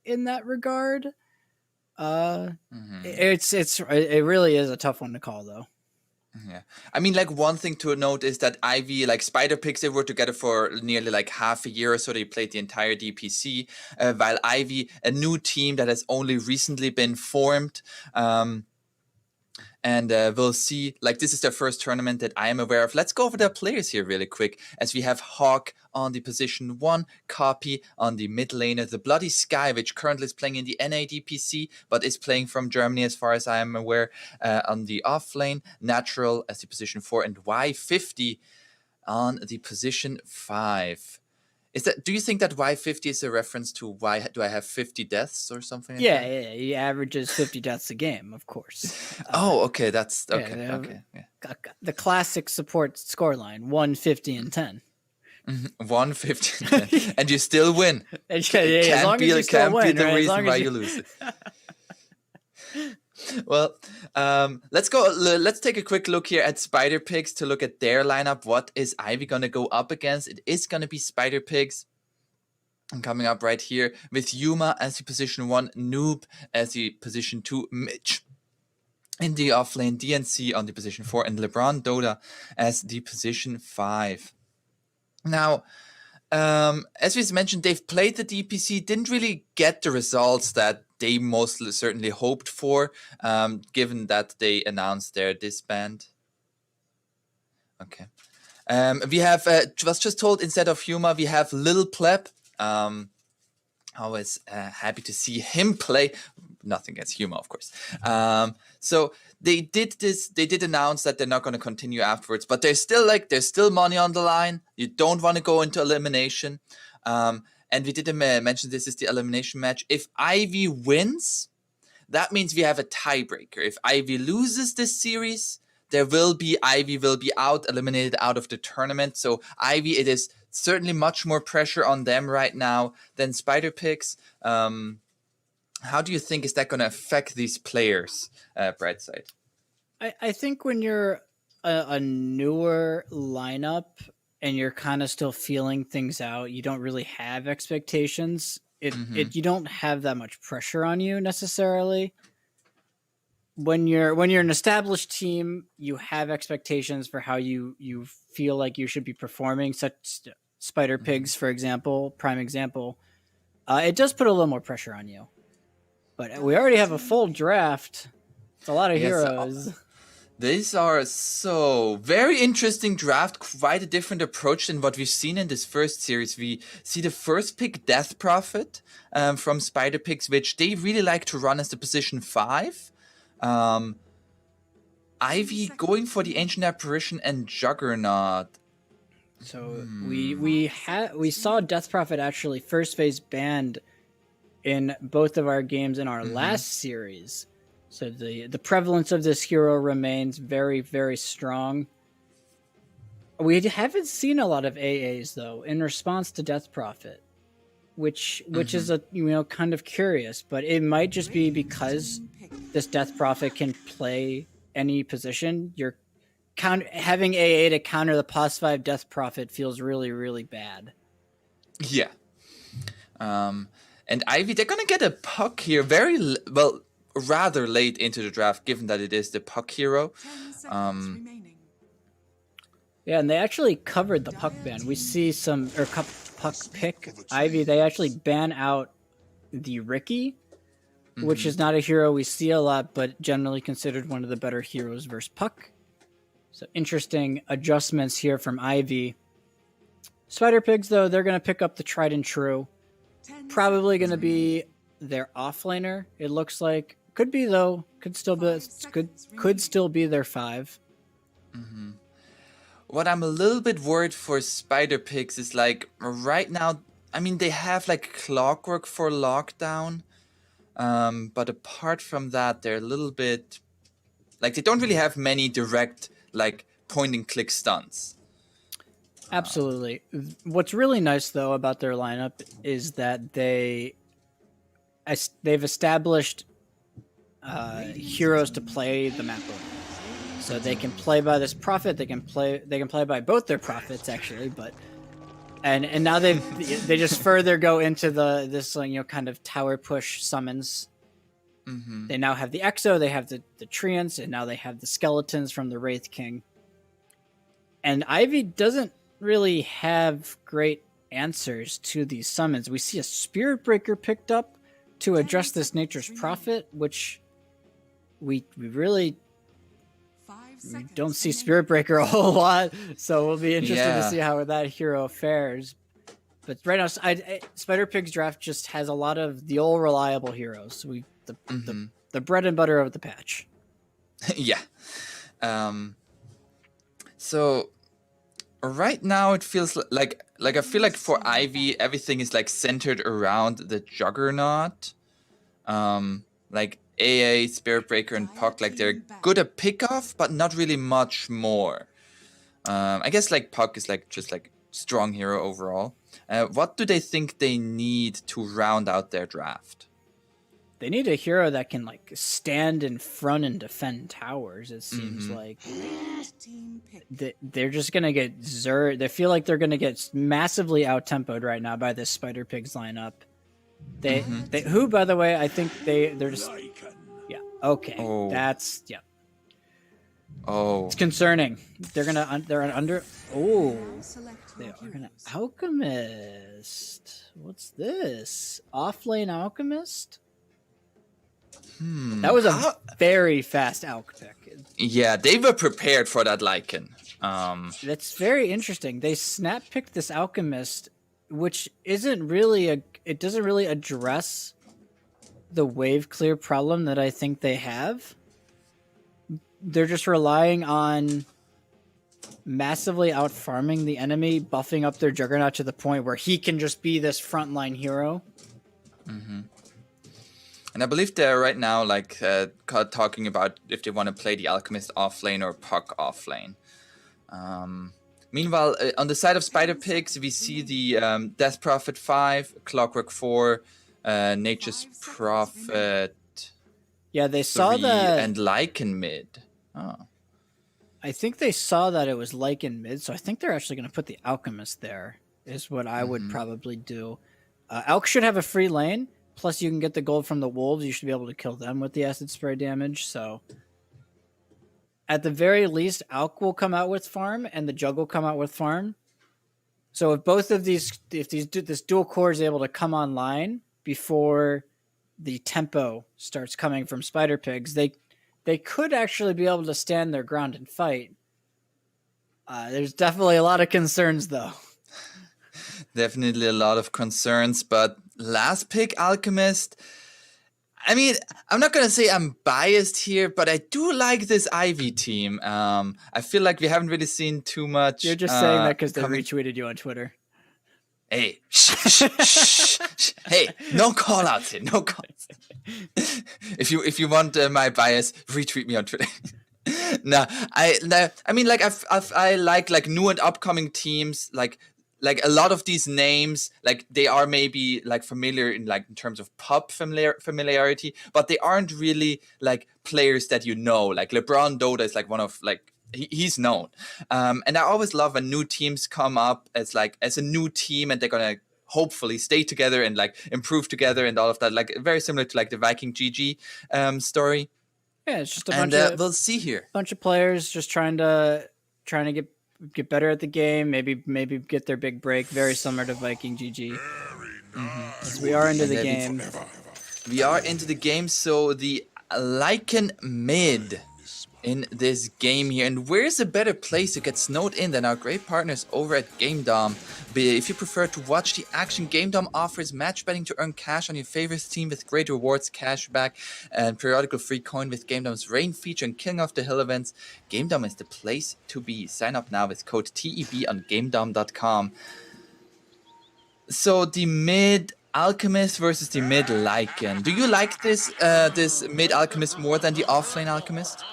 in that regard. Mhm. It really is a tough one to call though. Yeah, I mean, like one thing to note is that Ivy, like Spider-Pigs, they were together for nearly like half a year or so. They played the entire DPC, while Ivy, a new team that has only recently been formed. And we'll see, like, this is their first tournament that I am aware of. Let's go over their players here really quick, as we have Hawk on the position 1, Copy on the mid laner, the Bloody Sky, which currently is playing in the NADPC, but is playing from Germany as far as I am aware, on the off lane, Natural as the position 4, and Y50 on the position 5. Do you think that Y50 is a reference to why do I have 50 deaths or something like that? Yeah, he averages 50 deaths a game, of course. Oh, okay, that's okay. Yeah, Okay, yeah. The classic support scoreline: 150 and 10. 150, and you still win. As long as you still win, the right? reason why you lose it. Well, let's go. Let's take a quick look here at Spider-Pigs to look at their lineup. What is Ivy gonna go up against? It is gonna be Spider-Pigs. And coming up right here with Yuma as the position 1, Noob as the position 2, Mitch in the offlane, DNC on the position 4, and LeBron Dota as the position 5. Now, as we mentioned, they've played the DPC, didn't really get the results that they most certainly hoped for, given that they announced their disband. Okay. We have, was just told, instead of Yuma, we have Lil Pleb. Always happy to see him play. Nothing against Yuma, of course. So they did announce that they're not going to continue afterwards, but there's still money on the line. You don't want to go into elimination. And we did mention this is the elimination match. If Ivy wins, that means we have a tiebreaker. If Ivy loses this series, Ivy will be eliminated out of the tournament. So Ivy, it is certainly much more pressure on them right now than Spider-Pigs. How do you think is that going to affect these players, Brightside? I think when you're a newer lineup and you're kind of still feeling things out, you don't really have expectations. You don't have that much pressure on you necessarily. When you're an established team, you have expectations for how you feel like you should be performing. Such Spider-Pigs, for example, prime example. It does put a little more pressure on you. But we already have a full draft. It's a lot of heroes. These are so very interesting draft, quite a different approach than what we've seen in this first series. We see the first pick, Death Prophet, from Spider-Pigs, which they really like to run as the position 5. Ivy going for the Ancient Apparition and Juggernaut. So we saw Death Prophet actually first phase banned in both of our games in our last series. So the prevalence of this hero remains very, very strong. We haven't seen a lot of AAs though in response to Death Prophet, which is kind of curious, but it might just be because this Death Prophet can play any position. Having AA to counter the +5 Death Prophet feels really, really bad. Yeah. And Ivy, they're gonna get a puck here rather late into the draft, given that it is the puck hero. Yeah, and they actually covered the puck ban. We see puck pick Ivy. They actually ban out the Ricky, which is not a hero we see a lot, but generally considered one of the better heroes versus puck. So interesting adjustments here from Ivy. Spider-Pigs, though, they're going to pick up the tried and true. Probably going to be their offlaner, it looks like. Could be, though. Could still be their 5. What I'm a little bit worried for Spider-Pigs is, like, right now, I mean, they have, like, Clockwork for lockdown. But apart from that, they're a little bit... Like, they don't really have many direct, like, point-and-click stunts. Absolutely. What's really nice, though, about their lineup is that they've established heroes to play the map over. So they can play by this Prophet. They can play by both their Prophets, actually, but And now they just further go into this kind of tower push summons. They now have the Exo, they have the Treants, and now they have the skeletons from the Wraith King. And Ivy doesn't really have great answers to these summons. We see a Spirit Breaker picked up to address this Nature's Prophet, which we really don't see Spirit Breaker a whole lot, so we'll be interested to see how that hero fares. But right now, Spider Pig's draft just has a lot of the old reliable heroes. The bread and butter of the patch. Yeah. So right now it feels like I feel like for Ivy everything is like centered around the Juggernaut. Like AA, Spirit Breaker, and Puck, like they're good at pickoff, but not really much more. I guess like Puck is like just like strong hero overall. What do they think they need to round out their draft? They need a hero that can like stand in front and defend towers. It seems like they're just gonna get They feel like they're gonna get massively out tempoed right now by this Spider Pigs lineup. They who, by the way, I think they're just okay. Oh. That's Oh, it's concerning. They're under. Oh, they are gonna Alchemist. What's this? Offlane Alchemist. That was a very fast Alch pick. Yeah, they were prepared for that Lycan. That's very interesting. They snap picked this Alchemist, which isn't really it doesn't really address the wave clear problem that I think they have. They're just relying on massively out farming the enemy, buffing up their Juggernaut to the point where he can just be this frontline hero. And I believe they're right now like talking about if they want to play the Alchemist offlane or Puck offlane. Meanwhile, on the side of Spider Pigs, we see the Death Prophet 5, Clockwork 4, Nature's Prophet. Yeah, they saw that. And Lycan mid. Oh. I think they saw that it was Lycan mid, so I think they're actually going to put the Alchemist there, is what I would probably do. Alch should have a free lane, plus you can get the gold from the Wolves. You should be able to kill them with the Acid Spray damage, so at the very least, Alch will come out with farm, and the Jug will come out with farm. So if both of this dual core is able to come online before the tempo starts coming from Spider Pigs, they could actually be able to stand their ground and fight. There's definitely a lot of concerns, though. Definitely a lot of concerns, but last pick, Alchemist. I mean, I'm not going to say I'm biased here, but I do like this Ivy team. I feel like we haven't really seen too much. You're just saying that because they retweeted you on Twitter. Hey, hey, no call outs here, no call outs. If you want my bias, retweet me on Twitter. I mean, like I like new and upcoming teams, like a lot of these names, like they are maybe like familiar in terms of pop familiarity, but they aren't really like players that you know. Like LeBron Dota is like one of like he's known, and I always love when new teams come up as a new team and they're gonna hopefully stay together and like improve together and all of that. Like very similar to like the Viking GG story. Yeah, it's just a bunch of we'll see here. Bunch of players just trying to get better at the game, maybe get their big break, very similar to Viking GG. As we are into the game. We are into the game, so the Lycan mid in this game here. And where's a better place to get snowed in than our great partners over at GameDom? If you prefer to watch the action, GameDom offers match betting to earn cash on your favorite team with great rewards, cashback, and periodical free coin with GameDom's Rain feature and King of the Hill events. GameDom is the place to be. Sign up now with code TEB on GameDom.com. So the mid Alchemist versus the mid Lycan. Do you like this mid Alchemist more than the offlane Alchemist?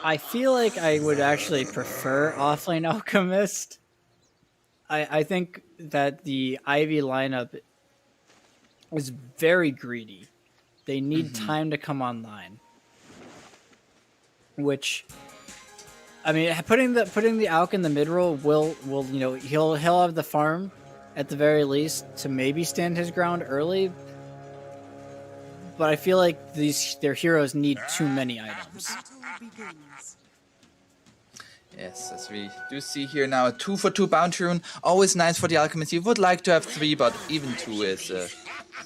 I feel like I would actually prefer offlane Alchemist. I think that the Ivy lineup is very greedy. They need time to come online. Which I mean, putting the Alk in the mid roll will you know, he'll have the farm at the very least to maybe stand his ground early. But I feel like their heroes need too many items. Yes, as we do see here now, a 2-for-2 bounty rune. Always nice for the alchemist. You would like to have 3, but even 2 is a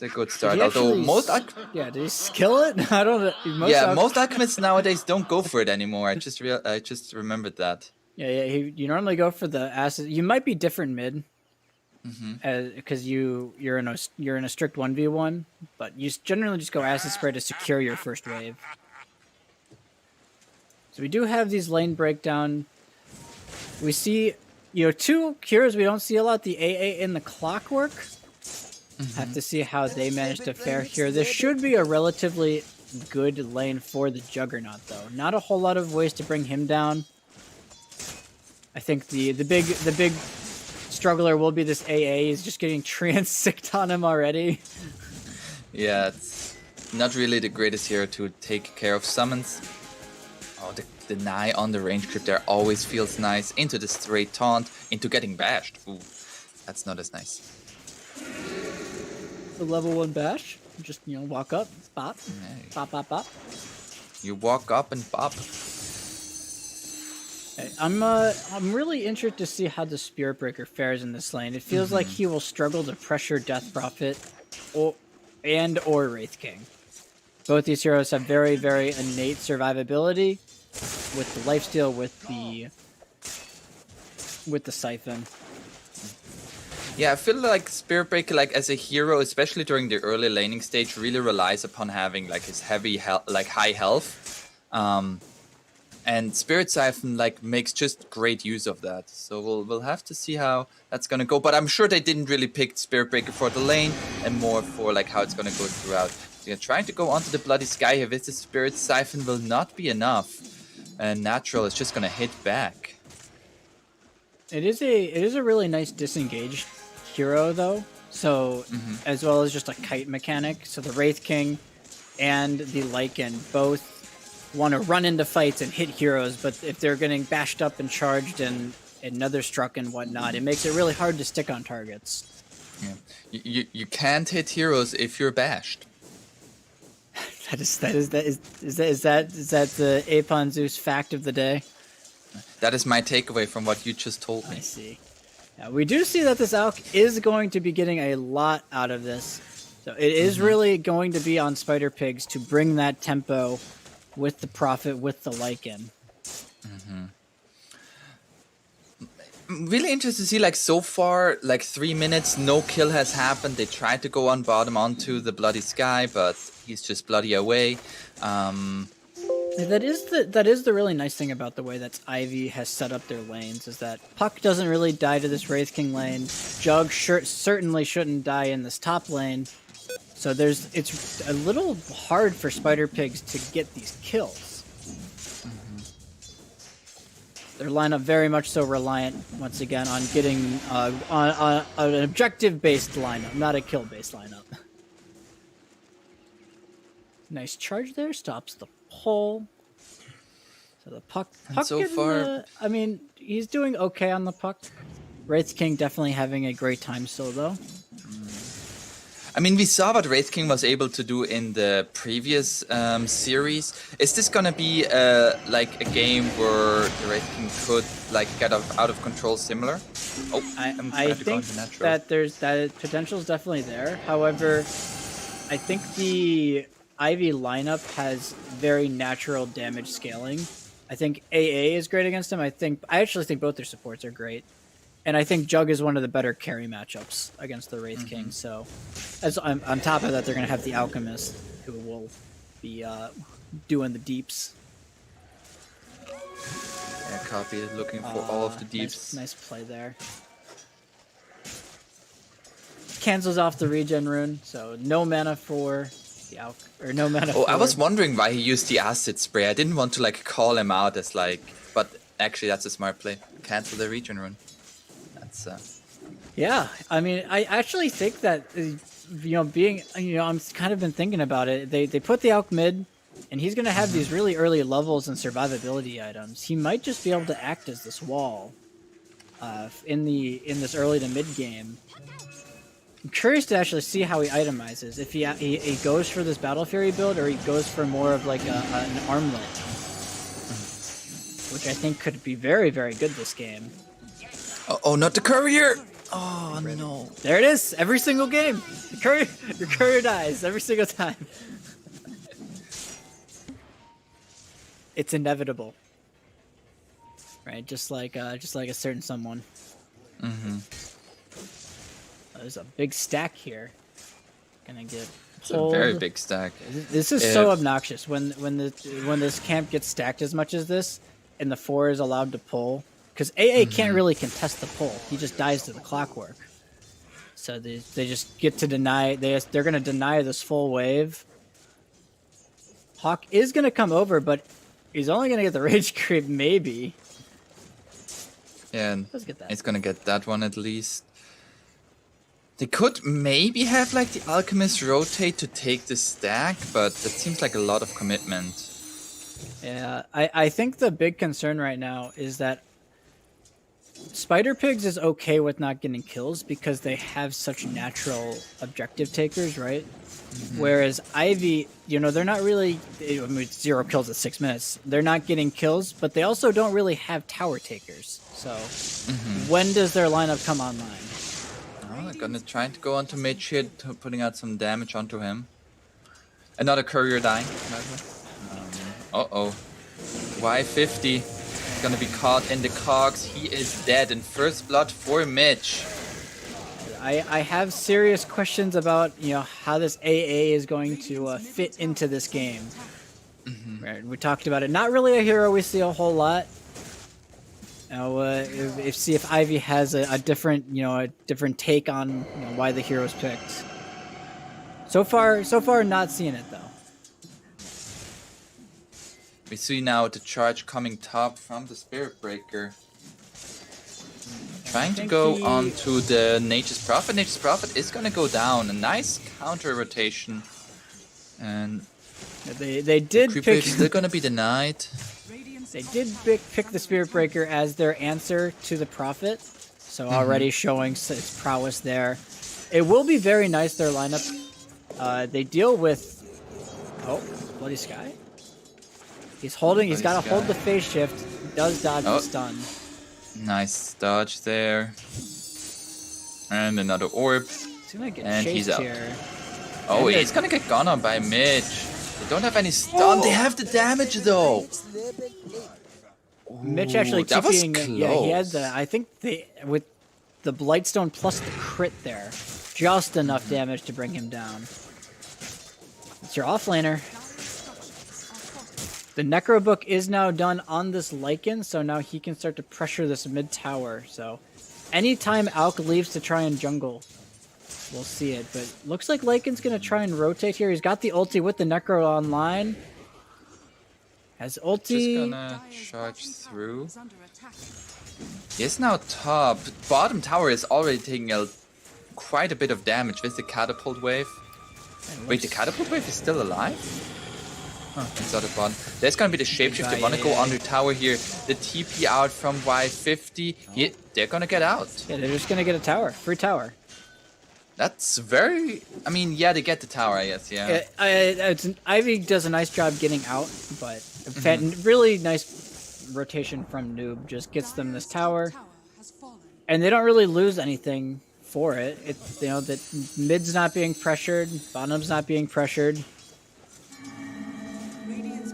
good start. Although most did he skill it? I don't know. Most alchemists nowadays don't go for it anymore. I just remembered that. Yeah. You normally go for the acid. You might be different mid, because you're in a strict 1v1, but you generally just go acid spray to secure your first wave. So we do have these lane breakdown. We see, you know, 2 heroes we don't see a lot, the AA and the Clockwork. Have to see how they manage to fare here. This should be a relatively good lane for the Juggernaut, though. Not a whole lot of ways to bring him down. I think the big struggler will be this AA. He's just getting trans-sicked on him already. Yeah, it's not really the greatest hero to take care of summons. Oh, the deny on the range creep there always feels nice. Into the straight taunt, into getting bashed. Ooh, that's not as nice. The level 1 bash. Just, you know, walk up, bop, bop, bop, bop. You walk up and bop. Okay, I'm really interested to see how the Spirit Breaker fares in this lane. It feels like he will struggle to pressure Death Prophet or Wraith King. Both these heroes have very, very innate survivability with the lifesteal, with the Siphon. Yeah, I feel like Spirit Breaker, like as a hero, especially during the early laning stage, really relies upon having like his high health, and Spirit Siphon like makes just great use of that. So we'll have to see how that's gonna go. But I'm sure they didn't really pick Spirit Breaker for the lane and more for like how it's gonna go throughout. So you're trying to go onto the Bloody Sky here with the Spirit Siphon will not be enough, and Natural is just gonna hit back. It is a really nice disengaged hero though, so as well as just a kite mechanic. So the Wraith King and the Lycan both want to run into fights and hit heroes, but if they're getting bashed up and charged and another struck and whatnot, it makes it really hard to stick on targets. Yeah, you can't hit heroes if you're bashed. Is that the Apon Zeus fact of the day? That is my takeaway from what you just told me. I see. Now, we do see that this Alk is going to be getting a lot out of this. So it is really going to be on Spider Pigs to bring that tempo with the Prophet, with the Lycan. Really interested to see, like, so far, like 3 minutes, no kill has happened. They tried to go on bottom onto the Bloody Sky, but he's just bloody away. That is the really nice thing about the way that Ivy has set up their lanes, is that Puck doesn't really die to this Wraith King lane. Jug certainly shouldn't die in this top lane. So it's a little hard for Spider Pigs to get these kills. Their lineup very much so reliant, once again, on getting on an objective-based lineup, not a kill-based lineup. Nice charge there, stops the pull. So the Puck so far, I mean, he's doing okay on the Puck. Wraith King definitely having a great time still, though. I mean, we saw what Wraith King was able to do in the previous series. Is this gonna be like a game where the Wraith King could like get out of control similar? Oh, I think that that potential is definitely there. However, I think the Ivy lineup has very natural damage scaling. I think AA is great against him. I actually think both their supports are great. And I think Jug is one of the better carry matchups against the Wraith King. So, on top of that, they're going to have the Alchemist, who will be doing the deeps. Yeah, copy. Looking for all of the deeps. Nice play there. Cancels off the regen rune, so no mana for the no mana. Oh, I was wondering why he used the acid spray. I didn't want to like call him out as like, but actually that's a smart play. Cancel the regen rune. Yeah, I mean, I actually think that, I'm kind of been thinking about it. They put the Alk mid and he's going to have these really early levels and survivability items. He might just be able to act as this wall in this early to mid game. I'm curious to actually see how he itemizes. If he goes for this Battle Fury build, or he goes for more of like an armlet, which I think could be very, very good this game. Oh, not the courier! Oh, no. There it is! Every single game! Your courier dies every single time. It's inevitable. Right? Just like a certain someone. Mm-hmm. There's a big stack here. Gonna get It's a very big stack. This is so obnoxious when this camp gets stacked as much as this, and the 4 is allowed to pull, because AA can't really contest the pull. He just dies to the clockwork. So they just get to deny. They're gonna deny this full wave. Hawk is gonna come over, but he's only gonna get the rage creep maybe. Yeah, and Let's get that. he's gonna get that one at least. They could maybe have like the Alchemist rotate to take the stack, but that seems like a lot of commitment. Yeah, I think the big concern right now is that Spider Pigs is okay with not getting kills because they have such natural objective takers, right? Whereas Ivy, you know, they're not really, I mean, 0 kills at 6 minutes. They're not getting kills, but they also don't really have tower takers. So when does their lineup come online? Oh, they're gonna try to go onto mid here, putting out some damage onto him. Another courier dying. Uh-oh. Y50 is gonna be caught in the cogs. He is dead in first blood for Mitch. I have serious questions about, you know, how this AA is going to fit into this game. Right, we talked about it. Not really a hero we see a whole lot. See if Ivy has a different, you know, a different take on, you know, why the hero's picked. So far, not seeing it though. We see now the charge coming top from the Spirit Breaker. Trying to go onto the Nature's Prophet. Nature's Prophet is gonna go down. A nice counter rotation. And they did the pick. still gonna be denied. They did pick the Spirit Breaker as their answer to the Prophet, so already showing its prowess there. It will be very nice, their lineup. They deal with... Oh, Bloody Sky? He's holding... He's got to hold the phase shift. He does dodge the stun. Nice dodge there. And another orb. He's gonna get and he's chased out. here. Oh, he's gonna get gone on by Mitch. They don't have any stun. They have the damage though. Mitch actually that was TPing. close. Yeah, he had the. I think with the Blightstone plus the crit there, just enough damage to bring him down. It's your offlaner. The Necro Book is now done on this Lycan, so now he can start to pressure this mid tower. So, anytime Alk leaves to try and jungle, we'll see it. But looks like Lycan's gonna try and rotate here. He's got the ulti with the Necro online. Has ulti. Just gonna charge through. He's now top. Bottom tower is already taking quite a bit of damage with the catapult wave. Wait, the catapult wave is still alive? Huh, it's out of bottom. There's gonna be the shapeshift. They wanna go under tower here. The TP out from Y50. They're gonna get out. Yeah, they're just gonna get a tower. Free tower. That's very... I mean, yeah, they get the tower, I guess, yeah. Ivy does a nice job getting out, but really nice rotation from Noob. Just gets them this tower. And they don't really lose anything for it. It's, you know, that mid's not being pressured, bottom's not being pressured.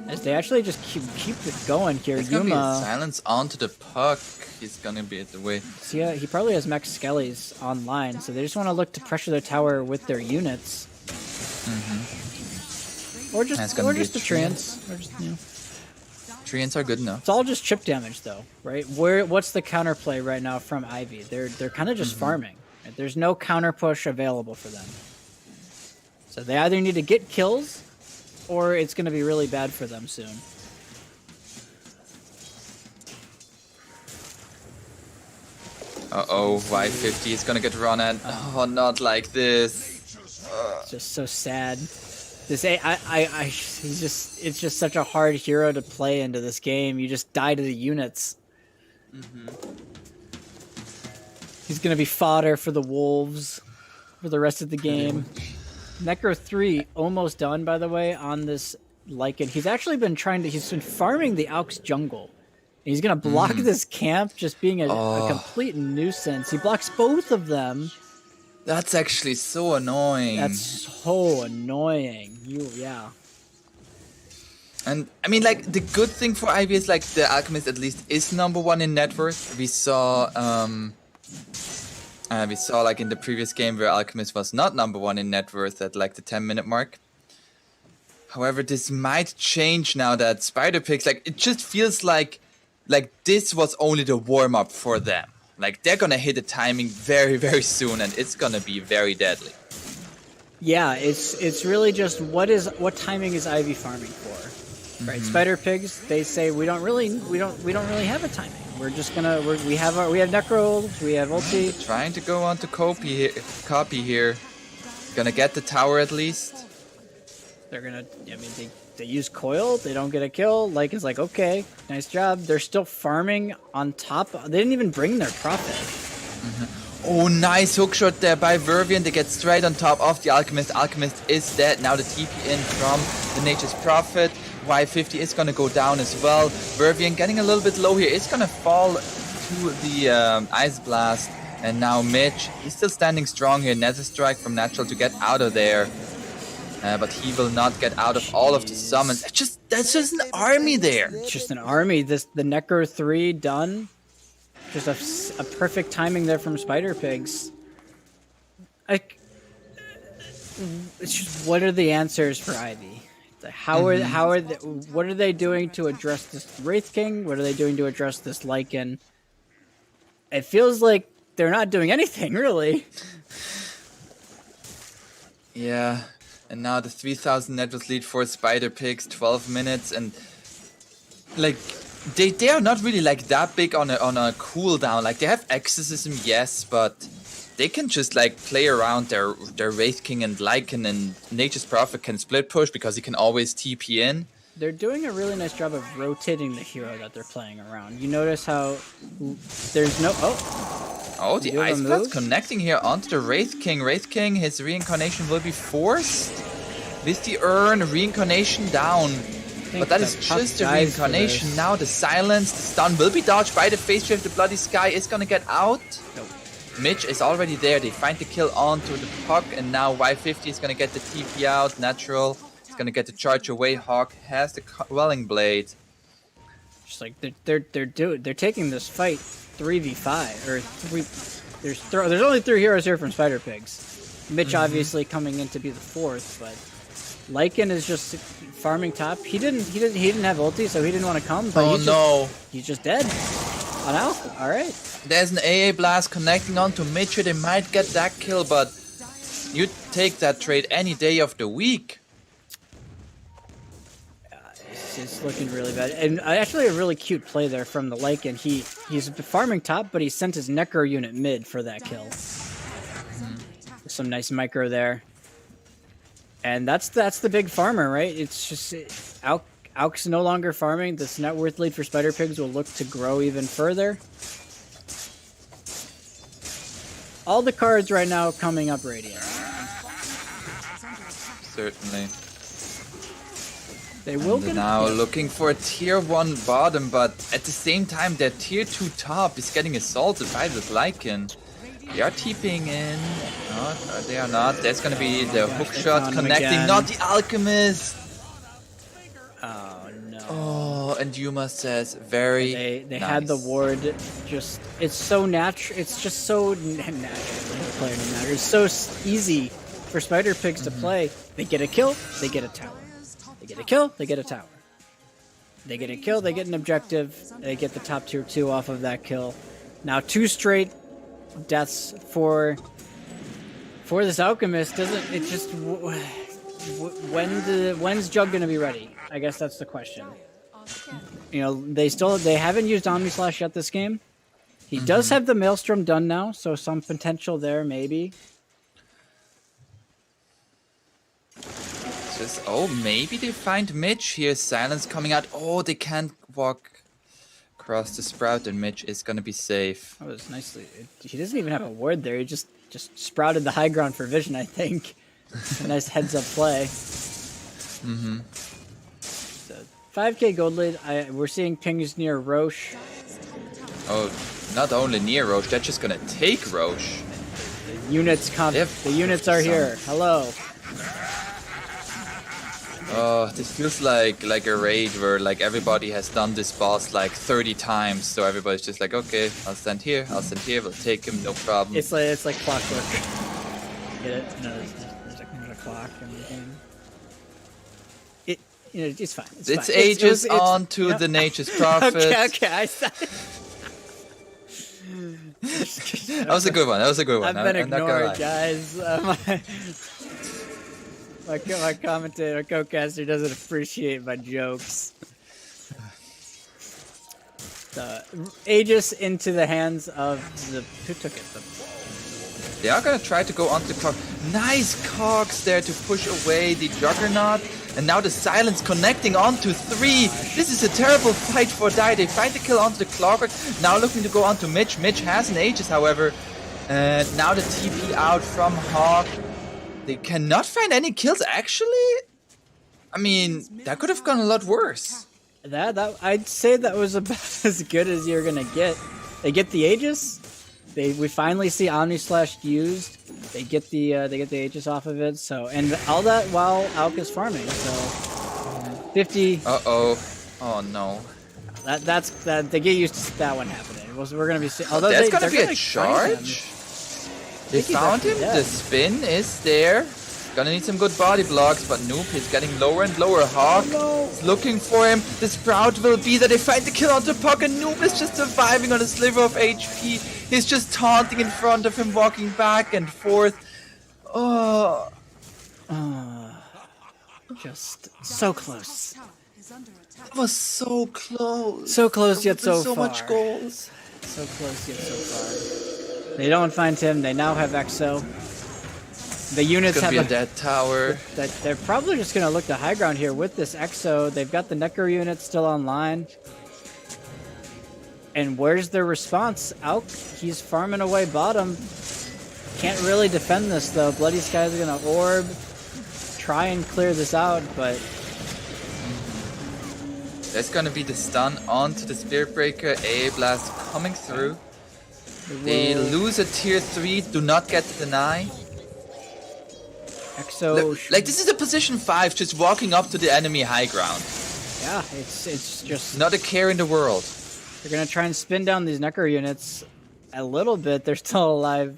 As they actually just keep it going here. It's gonna be a silence onto the puck. He's gonna be at the way. See, he probably has Max Skellies online, so they just want to look to pressure their tower with their units. Or just the treants. Or just, you know. Treants are good enough. It's all just chip damage though, right? What's the counterplay right now from Ivy? They're kind of just farming. Right? There's no counter push available for them. So they either need to get kills, or it's going to be really bad for them soon. Uh-oh, Y50 is gonna get run at. Oh, not like this. It's just so sad. This he's just, it's just such a hard hero to play into this game. You just die to the units. He's gonna be fodder for the wolves for the rest of the game. Necro 3 almost done, by the way, on this Lycan. He's actually been he's been farming the Aux jungle. And he's gonna block this camp, just being a complete nuisance. He blocks both of them. That's actually so annoying. That's so annoying. Yeah. And I mean, like, the good thing for Ivy is like the Alchemist at least is #1 in net worth. We saw like in the previous game where Alchemist was not #1 in net worth at like the 10-minute mark. However, this might change now that Spider-Pigs, like, it just feels like this was only the warm-up for them. Like, they're gonna hit the timing very, very soon, and it's gonna be very deadly. Yeah, it's really just what timing is Ivy farming for, right? Spider-Pigs, they say we don't really have a timing. We're just gonna we have Necros, we have ulti. Trying to go on to copy here. Gonna get the tower at least. They're gonna. I mean, they use coil. They don't get a kill. Lycan's like, okay, nice job. They're still farming on top. They didn't even bring their profit. Oh, nice hookshot there by Vervian. They get straight on top of the Alchemist. Alchemist is dead. Now the TP in from the Nature's Prophet. Y50 is gonna go down as well. Vervian getting a little bit low here. It's gonna fall to the Ice Blast. And now Mitch, he's still standing strong here. Nether Strike from Natural to get out of there. But he will not get out of all of the summons. That's just an army there. It's just an army. The Necro 3 done. Just a perfect timing there from Spider-Pigs. It's just, what are the answers for Ivy? What are they doing to address this Wraith King? What are they doing to address this Lycan? It feels like they're not doing anything, really. Yeah. And now the 3000 net worth lead for Spider-Pigs, 12 minutes, and like they are not really like that big on a cooldown. Like they have exorcism, yes, but they can just like play around their Wraith King and Lycan, and Nature's Prophet can split push because he can always TP in. They're doing a really nice job of rotating the hero that they're playing around. You notice how there's no Oh, the Ice Blast connecting here onto the Wraith King. Wraith King, his reincarnation will be forced. With the urn, reincarnation down. But that is just a reincarnation. Now the silence, the stun will be dodged by the Phase Shift. The Bloody Sky is gonna get out. Nope. Mitch is already there. They find the kill onto the Puck, and now Y50 is gonna get the TP out. Natural is gonna get the charge away. Hawk has the Quelling Blade. Just like they're taking this fight 3v5 or 3. There's only 3 heroes here from Spider-Pigs. Mitch obviously coming in to be the 4th, but Lycan is just farming top. He didn't have ulti, so he didn't want to come. But he's just dead. On Alpha. All right. There's an AA blast connecting onto Mitch. They might get that kill, but you take that trade any day of the week. It's looking really bad. And actually a really cute play there from the Lycan. He's farming top, but he sent his Necro unit mid for that kill. Some nice micro there. And that's the big farmer, right? It's just Aux no longer farming. This net worth lead for Spider-Pigs will look to grow even further. All the cards right now coming up Radiant. Certainly. They will get now looking for a tier 1 bottom, but at the same time their tier 2 top is getting assaulted by this Lycan. They are TPing in. No, they are not. There's gonna be the hook shot connecting, not the Alchemist. Oh no. Oh, and Yuma says very They nice. had the ward. Just it's so natural. It's just so natural. It's so easy for Spider-Pigs to play. They get a kill, they get a tower. They get a kill, they get a tower. They get a kill, they get an objective. They get the top tier 2 off of that kill. Now 2 straight deaths for this Alchemist. Doesn't it just when's Jug gonna be ready? I guess that's the question. You know, they haven't used Omni Slash yet this game. He does have the Maelstrom done now, so some potential there maybe. Oh, maybe they find Mitch here. Silence coming out. Oh, they can't walk across the Sprout, and Mitch is gonna be safe. That was nicely. He doesn't even have a ward there. He just sprouted the high ground for vision, I think. A nice heads-up play. Mm-hmm. So 5k gold lead. We're seeing pings near Roche. Oh, not only near Roche, they're just gonna take Roche. The units are here. Hello. Oh, this feels like a raid where like everybody has done this boss like 30 times, so everybody's just like, okay, I'll stand here, we'll take him, no problem. It's like clockwork. Get it? No, there's a clock in the game. It's fine. It's fine. ages on to the Nature's Prophet. Okay. That was a good one. I've been ignored, guys. My commentator, co-caster doesn't appreciate my jokes. The Aegis into the hands of who took it? They are gonna try to go onto the clock. Nice cogs there to push away the Juggernaut. And now the Silence connecting onto 3. This is a terrible fight for Die. They find the kill onto the Clockwork. Now looking to go onto Mitch. Mitch has an Aegis, however. And now the TP out from Hawk. They cannot find any kills, actually? I mean, that could have gone a lot worse. That I'd say that was about as good as you're gonna get. They get the Aegis. We finally see Omni Slash used. They get the Aegis off of it. So, and all that while Auk is farming. So 50. Oh no. That's they get used to that one happening. We're gonna be. Although that's gonna be a charge. They found him. Dead. The spin is there. Gonna need some good body blocks, but Noob is getting lower and lower. Hawk is looking for him. The Sprout will be there. They find the kill onto Puck, and Noob is just surviving on a sliver of HP. He's just taunting in front of him, walking back and forth. Oh. Just so close. It was so close. So close yet so far. So much goals. So close yet so far. They don't find him. They now have EXO. The units have a dead tower. They're probably just gonna look to high ground here with this EXO. They've got the Necro unit still online. And where's their response? Auk, he's farming away bottom. Can't really defend this though. Bloody Skies are gonna orb. Try and clear this out, but there's gonna be the stun onto the Spirit Breaker. AA Blast coming through. They lose a tier 3, do not get the deny. EXO like this is a position 5 just walking up to the enemy high ground. Yeah, it's just not a care in the world. They're gonna try and spin down these Necro units a little bit. They're still alive.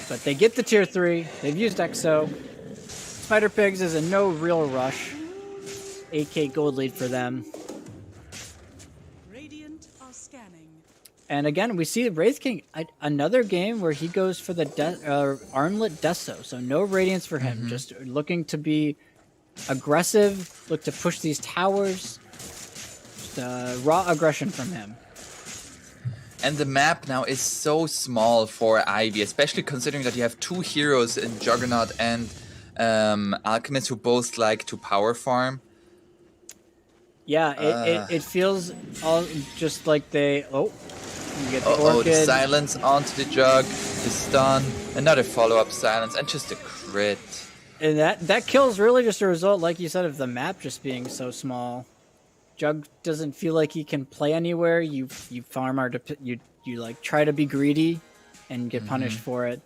But they get the tier 3. They've used EXO. Spider Pigs is in no real rush. 8k gold lead for them. Radiant are scanning. And again, we see Wraith King, another game where he goes for the Armlet Deso. So no Radiance for him, just looking to be aggressive, look to push these towers. Just raw aggression from him. And the map now is so small for Ivy, especially considering that you have 2 heroes in Juggernaut and Alchemist who both like to power farm. Yeah, it feels all just like they... Oh, you get the Orchid. The Silence onto the Jug, the stun, another follow-up Silence, and just a crit. And that kill's really just a result, like you said, of the map just being so small. Jug doesn't feel like he can play anywhere. You farm you like try to be greedy and get punished for it.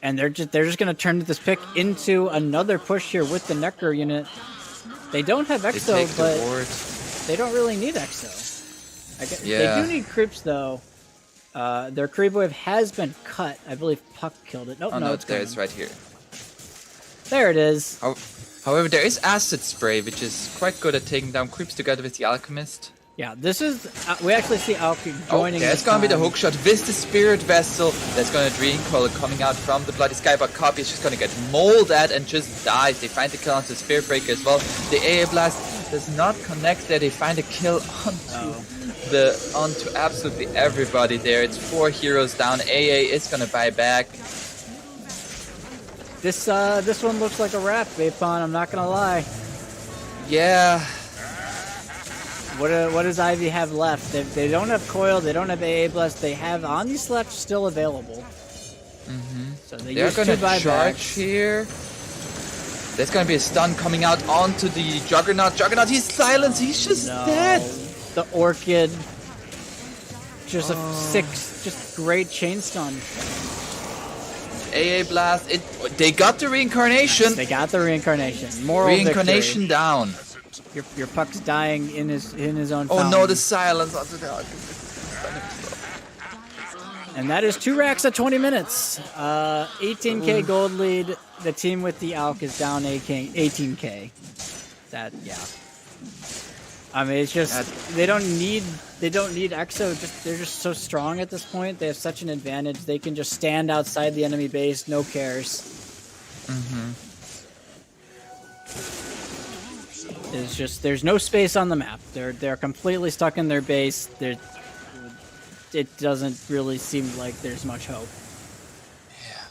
And they're just gonna turn this pick into another push here with the Necro unit. They don't have EXO, but they don't really need EXO. They do need creeps though. Their creep wave has been cut. I believe Puck killed it. No, it's right here. There it is. However, there is Acid Spray, which is quite good at taking down creeps together with the Alchemist. Yeah, this is... we actually see Auk joining there's going to be the hookshot with the Spirit Vessel. There's going to Dream Coil coming out from the Bloody Sky, but Copy is just going to get mauled at and just dies. They find the kill onto the Spirit Breaker as well. The AA Blast does not connect there. They find a kill onto absolutely everybody there. It's 4 heroes down. AA is going to buy back. This one looks like a wrap, Vapon. I'm not gonna lie. Yeah. What does Ivy have left? They don't have Coil. They don't have AA Blast. They have Omnislash still available. So They're gonna charge here. There's gonna be a stun coming out onto the Juggernaut. Juggernaut, he's silenced. He's just dead. The Orchid. Just a 6. Just great chain stun. AA Blast. They got the reincarnation. They got the reincarnation. Moral reincarnation victory. Down. Your Puck's dying in his own. Oh fountain. no, the silence onto the And that is 2 racks at 20 minutes. 18k gold lead. The team with the Alk is down 18k. I mean, it's just they don't need Exo. They're just so strong at this point. They have such an advantage. They can just stand outside the enemy base, no cares. It's just there's no space on the map. They're completely stuck in their base. It doesn't really seem like there's much hope. Yeah.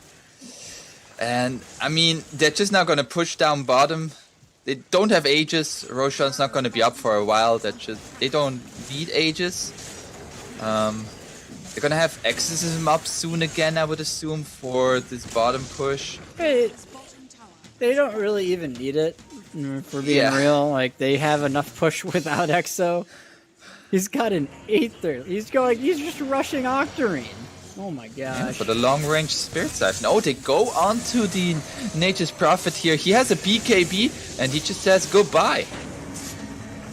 And I mean, they're just not gonna push down bottom. They don't have Aegis. Roshan's not gonna be up for a while. They don't need Aegis. They're gonna have Exorcism up soon again, I would assume, for this bottom push. They don't really even need it, for being real. Like, they have enough push without Exo. He's got an 8th. He's just rushing Octarine. Oh my gosh. Yeah, for the long range Spirit Siphon. Oh, they go on to the Nature's Prophet here. He has a BKB and he just says goodbye.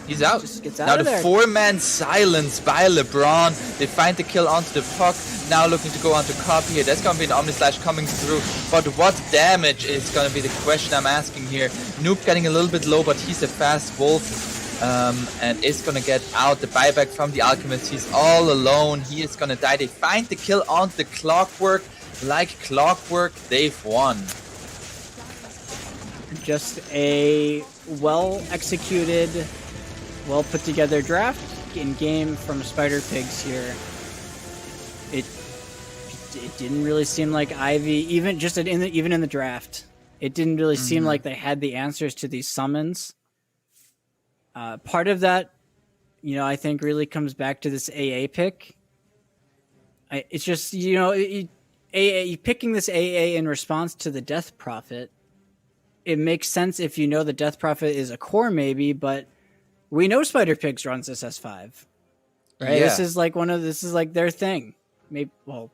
He's out. Just gets out now of the there. 4-man silence by LeBron. They find the kill onto the puck. Now looking to go onto copy here. There's gonna be an Omnislash coming through. But what damage is gonna be the question I'm asking here. Noob getting a little bit low, but he's a fast wolf. And is gonna get out the buyback from the Alchemist. He's all alone. He is gonna die. They find the kill on the Clockwork. Like clockwork, they've won. Just a well-executed, well-put-together draft in game from Spider Pigs here. It didn't really seem like Ivy, even in the draft, it didn't really seem like they had the answers to these summons. Part of that, I think really comes back to this AA pick. It's just, picking this AA in response to the Death Prophet. It makes sense if you know the Death Prophet is a core maybe, but we know Spider Pigs runs this S5. Right? Yeah. This is like their thing. Maybe, well,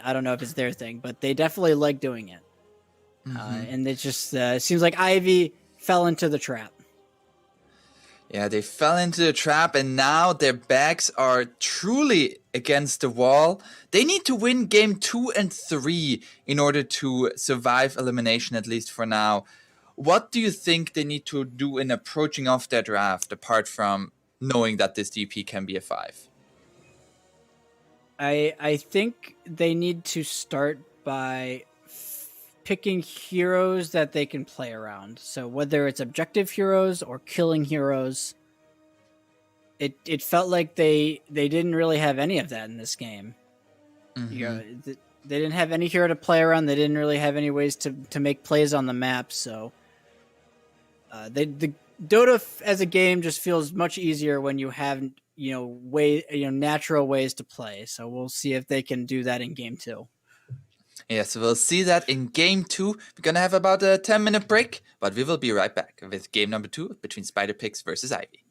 I don't know if it's their thing, but they definitely like doing it. And it just seems like Ivy fell into the trap. Yeah, they fell into the trap and now their backs are truly against the wall. They need to win game 2 and 3 in order to survive elimination, at least for now. What do you think they need to do in approaching off their draft, apart from knowing that this DP can be a 5? I think they need to start by picking heroes that they can play around. So whether it's objective heroes or killing heroes, it felt like they didn't really have any of that in this game. They didn't have any hero to play around. They didn't really have any ways to make plays on the map. So the Dota as a game just feels much easier when you have natural ways to play. So we'll see if they can do that in game 2. Yes, we'll see that in game 2. We're gonna have about a 10-minute break, but we will be right back with game number 2 between Spider Pigs versus Ivy.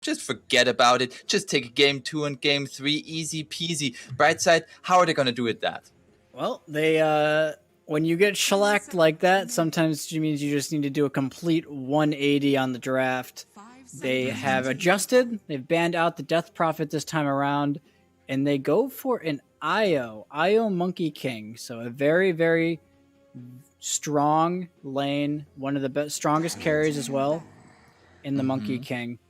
just forget about it. Just take game 2 and game 3, easy peasy. Bright side, how are they going to do it that? Well, they when you get shellacked like that, sometimes it means you just need to do a complete 180 on the draft. They have adjusted. They've banned out the Death Prophet this time around, and they go for an Io Monkey King. So a very, very strong lane, one of the strongest carries as well in the Monkey King.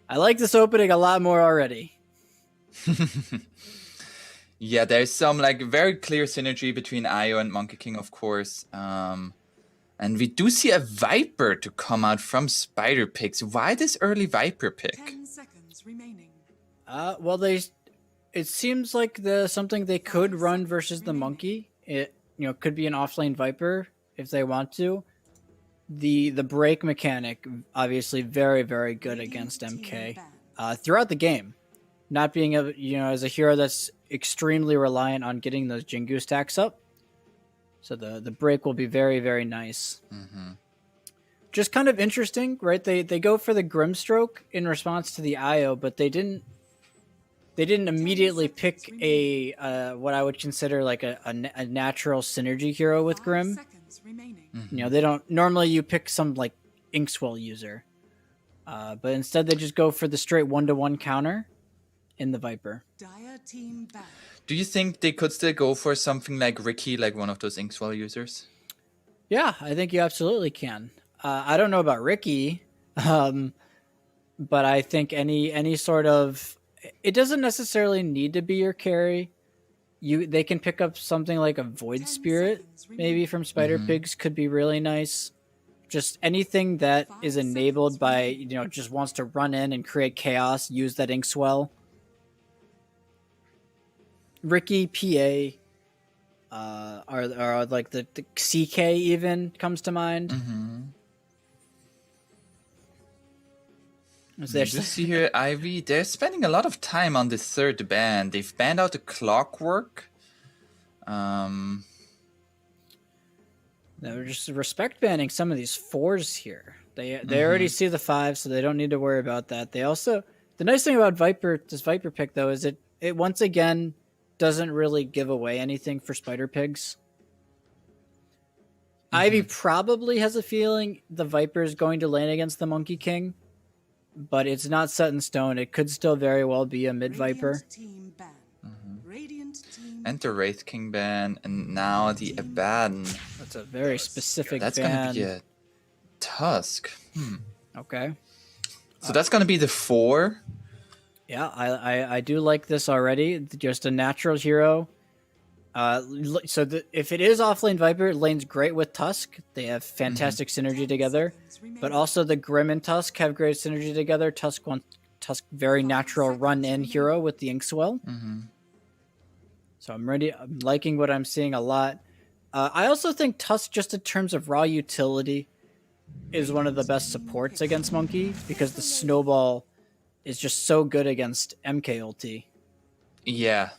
I like this opening a lot more already. Yeah, there's some like very clear synergy between Io and Monkey King, of course. And we do see a Viper to come out from Spider Pigs. Why this early Viper pick? 10 seconds remaining. Well, it seems like something they could run versus the Monkey. It could be an offlane Viper if they want to. The break mechanic obviously very, very good against MK throughout the game. Not being able, as a hero that's extremely reliant on getting those Jingu stacks up. So the break will be very, very nice. Just kind of interesting, right? They go for the Grimstroke in response to the Io, but they didn't immediately pick a what I would consider like a natural synergy hero with Grim. They don't normally you pick some like Inkswell user, but instead they just go for the straight 1-to-1 counter in the Viper. Do you think they could still go for something like Ricky, like one of those Inkswell users? Yeah, I think you absolutely can. I don't know about Ricky, but I think any sort of, it doesn't necessarily need to be your carry. They can pick up something like a Void Spirit, maybe from Spider Pigs, could be really nice. Just anything that is enabled by, just wants to run in and create chaos, use that Inkswell. Ricky, PA, are like the CK even comes to mind. You see here, Ivy, they're spending a lot of time on the third ban. They've banned out the Clockwork. They're just respect banning some of these 4s here. They already see the 5, so they don't need to worry about that. They also, the nice thing about this Viper pick though is it once again doesn't really give away anything for Spider Pigs. Ivy probably has a feeling the Viper is going to lane against the Monkey King, but it's not set in stone. It could still very well be a mid Viper. And the Wraith King ban, and now the Abaddon. That's a very specific That's ban. going to be a Tusk. Okay. So that's going to be the 4. Yeah, I do like this already. Just a natural hero. If it is offlane Viper, it lanes great with Tusk. They have fantastic synergy together. But also the Grim and Tusk have great synergy together. Tusk very natural run-in hero with the Inkswell. So I'm liking what I'm seeing a lot. I also think Tusk, just in terms of raw utility, is one of the best supports against Monkey, because the Snowball is just so good against MK ulti. Yeah.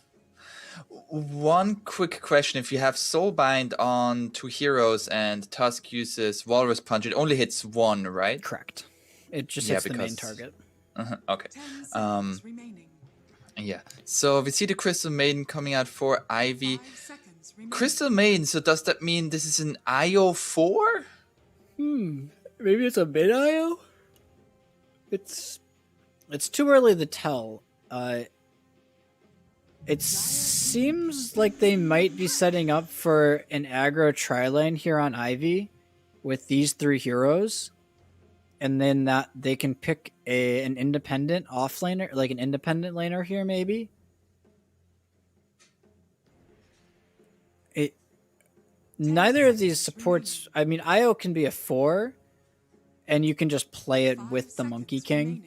One quick question. If you have Soulbind on 2 heroes and Tusk uses Walrus Punch, it only hits 1, right? Correct. It just hits the main target. Okay. Yeah. So we see the Crystal Maiden coming out for Ivy. Crystal Maiden, so does that mean this is an IO 4? Maybe it's a mid IO? It's too early to tell. It seems like they might be setting up for an aggro tri-lane here on Ivy with these 3 heroes, and then that they can pick an independent offlaner, like an independent laner here maybe. Neither of these supports, I mean, IO can be a 4, and you can just play it with the Monkey King.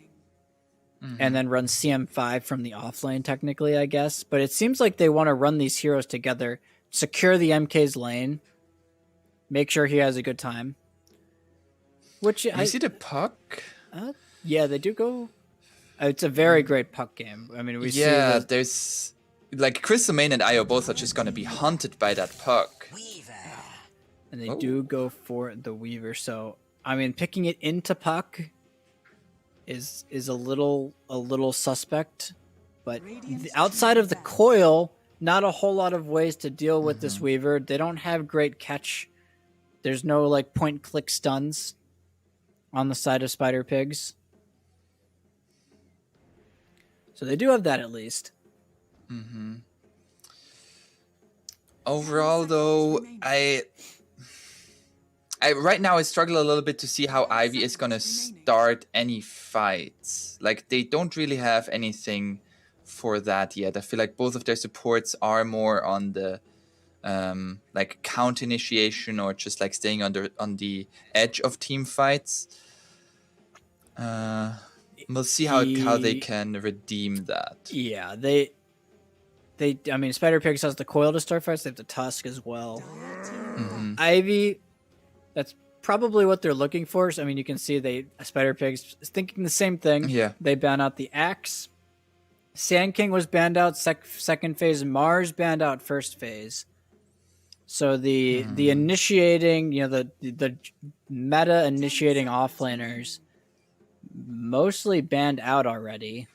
And then run CM5 from the offlane, technically, I guess. But it seems like they want to run these heroes together, secure the MK's lane, make sure he has a good time. Which you see the puck? Yeah, they do go. It's a very great puck game. I mean, we see. Yeah, there's like Crystal Main and IO both are just going to be hunted by that puck. And they do go for the Weaver. So I mean, picking it into puck is a little suspect, but outside of the coil, not a whole lot of ways to deal with this Weaver. They don't have great catch. There's no like point click stuns on the side of Spider Pigs. So they do have that at least. Overall, though, I right now I struggle a little bit to see how Ivy is gonna start any fights. Like, they don't really have anything for that yet. I feel like both of their supports are more on the like count initiation or just like staying on the edge of team fights. We'll see how they can redeem that. Yeah, I mean, Spider Pigs has the coil to start fights. They have the Tusk as well. Ivy, that's probably what they're looking for. So, I mean, you can see Spider Pigs is thinking the same thing. Yeah. They ban out the Axe. Sand King was banned out second phase. Mars banned out first phase. So the initiating, the meta initiating offlaners mostly banned out already.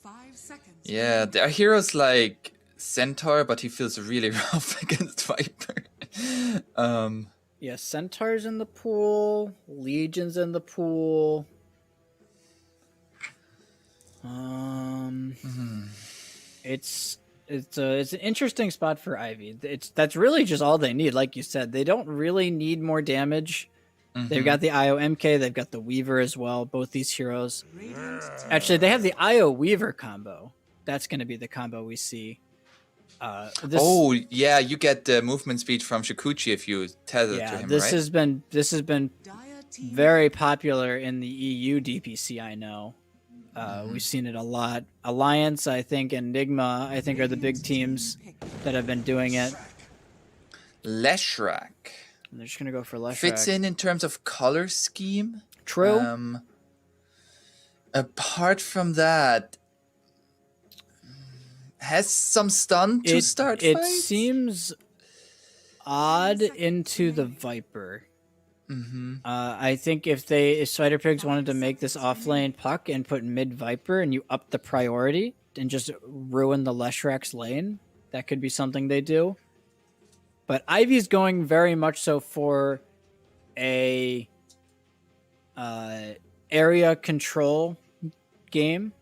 5 seconds. Yeah, there are heroes like Centaur, but he feels really rough against Viper. Yeah, Centaur's in the pool. Legion's in the pool. It's an interesting spot for Ivy. That's really just all they need. Like you said, they don't really need more damage. They've got the IO MK. They've got the Weaver as well. Both these heroes. Actually, they have the IO Weaver combo. That's going to be the combo we see. Oh yeah, you get the movement speed from Shikuchi if you tether to him, this right? This has been very popular in the EU DPC. I know. We've seen it a lot. Alliance, I think, and Enigma, I think, are the big teams that have been doing it. Leshrac. And they're just gonna go for Leshrac. Fits in terms of color scheme. True. Apart from that, has some stun to start It fights? seems odd into the Viper. I think if Spider Pigs wanted to make this offlane Puck and put mid Viper and you up the priority and just ruin the Leshrac's lane, that could be something they do. But Ivy's going very much so for a area control game.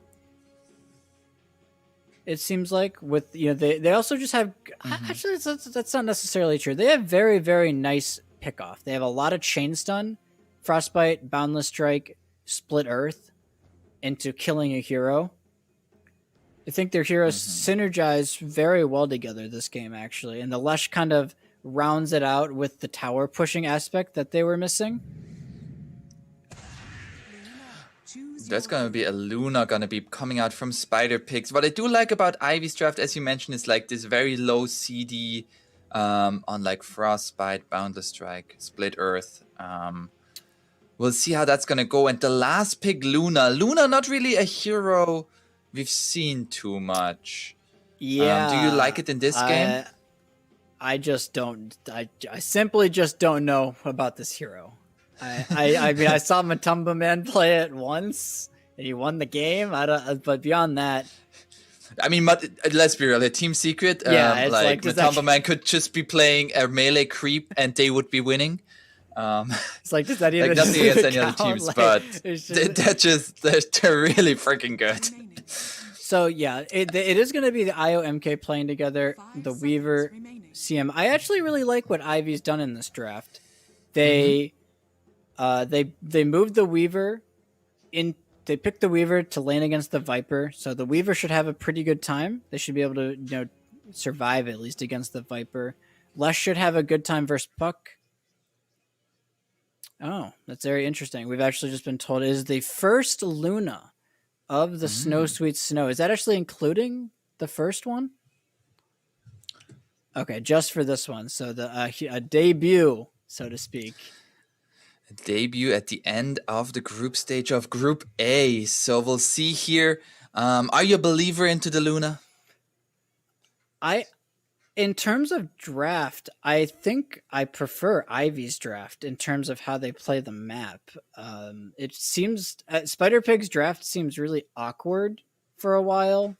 It seems like with they also just have actually that's not necessarily true. They have very, very nice pickoff. They have a lot of chain stun, frostbite, boundless strike, split earth into killing a hero. I think their heroes synergize very well together this game, actually, and the Lesh kind of rounds it out with the tower pushing aspect that they were missing. There's gonna be a Luna gonna be coming out from Spider Pigs. What I do like about Ivy's draft, as you mentioned, is like this very low CD on like Frostbite, Boundless Strike, Split Earth. We'll see how that's gonna go. And the last pick, Luna. Luna, not really a hero we've seen too much. Yeah. Do you like it in this game? I just don't. I simply just don't know about this hero. I mean, I saw Matumba Man play it once, and he won the game. But beyond that, I mean, let's be real. A team secret, it's like does Matumba Man could just be playing a melee creep, and they would be winning. It's like, does that even like nothing against any other count? teams, Like, but just... they're really freaking good. So yeah, it is going to be the IO MK playing together, the Weaver CM. I actually really like what Ivy's done in this draft. They moved the Weaver in. They picked the Weaver to lane against the Viper, so the Weaver should have a pretty good time. They should be able to survive at least against the Viper. Lesh should have a good time versus Puck. Oh, that's very interesting. We've actually just been told it is the first Luna of the Snow Sweet Snow. Is that actually including the first one? Okay, just for this one. So a debut, so to speak. A debut at the end of the group stage of Group A. So we'll see here. Are you a believer into the Luna? In terms of draft, I think I prefer Ivy's draft in terms of how they play the map. It seems Spider Pig's draft seems really awkward for a while.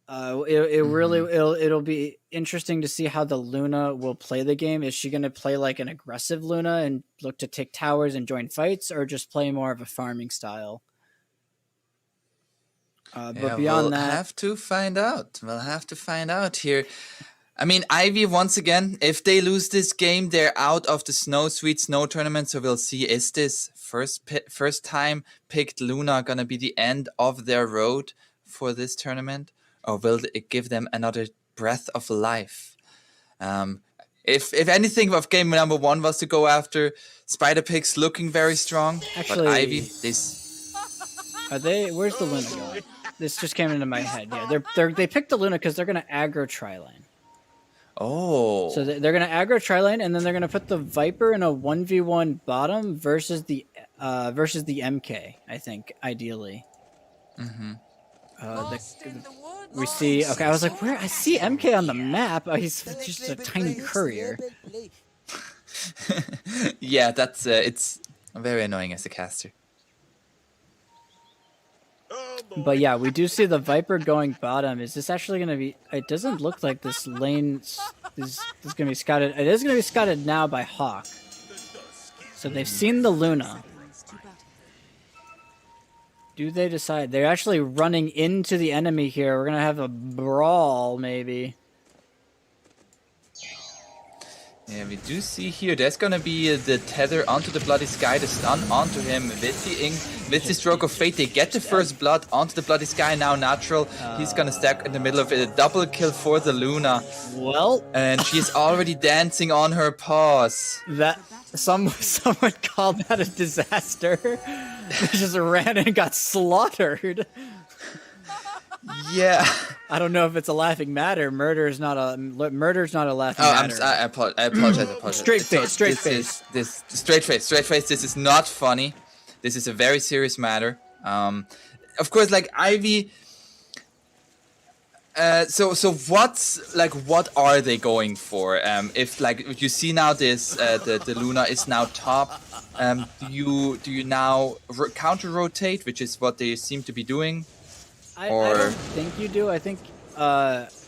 It'll be interesting to see how the Luna will play the game. Is she going to play like an aggressive Luna and look to take towers and join fights, or just play more of a farming style? But beyond that, we'll have to find out. We'll have to find out here. I mean, Ivy, once again, if they lose this game, they're out of the Sweet Snow tournament. So we'll see, is this first time picked Luna going to be the end of their road for this tournament? Or will it give them another breath of life? If anything of game number 1 was to go after, Spider Pig's looking very strong. Actually, but Ivy, this... Are they... Where's the Luna going? This just came into my head. Yeah, they picked the Luna because they're going to aggro tri-lane. Oh. So they're going to aggro tri-lane, and then they're going to put the Viper in a 1v1 bottom versus the MK, I think, ideally. Mm-hmm. We see... Okay, I was like, where? I see MK on the map. Oh, he's just a tiny courier. Yeah, that's... it's very annoying as a caster. But yeah, we do see the Viper going bottom. Is this actually going to be... It doesn't look like this lane is going to be scouted. It is going to be scouted now by Hawk. So they've seen the Luna. Do they decide? They're actually running into the enemy here. We're going to have a brawl, maybe. Yeah, we do see here, there's gonna be the tether onto the Bloody Sky, the stun onto him with the Stroke of Fate. They get the first blood onto the Bloody Sky, now natural. He's gonna stack in the middle of it, a double kill for the Luna. Well, and she's already dancing on her paws. That someone called that a disaster. They just ran and got slaughtered. Yeah. I don't know if it's a laughing matter. Murder's not a laughing matter. I apologize. Straight face. Straight face. This is not funny. This is a very serious matter. Of course, like Ivy. So what are they going for? If like you see now this the Luna is now top. Do you now counter rotate, which is what they seem to be doing? I don't think you do. I think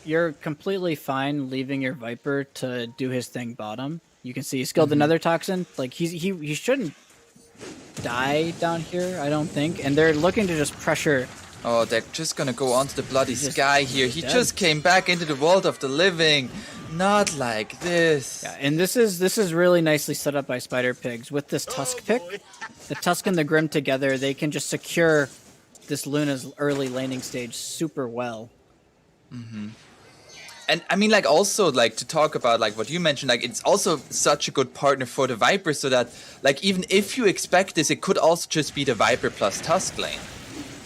you're completely fine leaving your Viper to do his thing bottom. You can see he skilled another toxin. Like he shouldn't die down here, I don't think. And they're looking to just pressure. Oh, they're just gonna go onto the Bloody Sky here. He just came back into the world of the living. Not like this. Yeah, and this is really nicely set up by Spider Pigs with this Tusk pick. The Tusk and the Grim together, they can just secure this Luna's early laning stage super well. Mm-hmm. And I mean, like, also, like, to talk about, like, what you mentioned, like, it's also such a good partner for the Viper, so that, like, even if you expect this, it could also just be the Viper plus Tusk lane.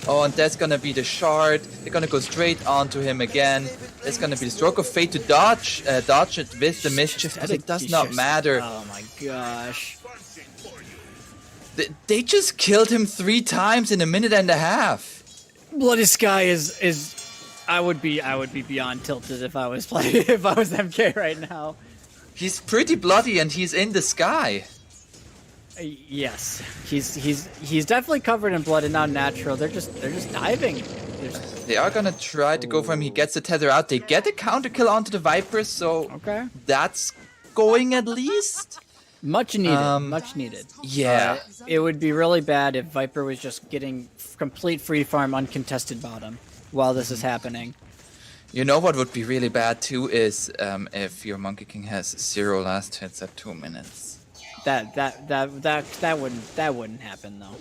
Oh, and that's gonna be the Shard. They're gonna go straight onto him again. There's gonna be the Stroke of Fate to dodge it with the Mischief, but it does not matter. Oh my gosh. They just killed him 3 times in a minute and a half. Bloody Sky is I would be beyond tilted if I was MK right now. He's pretty bloody and he's in the sky. Yes. He's definitely covered in blood and now natural. They're just diving. They are gonna try to go for him. He gets the tether out. They get a counter kill onto the Viper, so okay. That's going at least. Much needed. Yeah. It would be really bad if Viper was just getting complete free farm uncontested bottom while this is happening. You know what would be really bad too is if your Monkey King has 0 last hits at 2 minutes. That wouldn't happen though.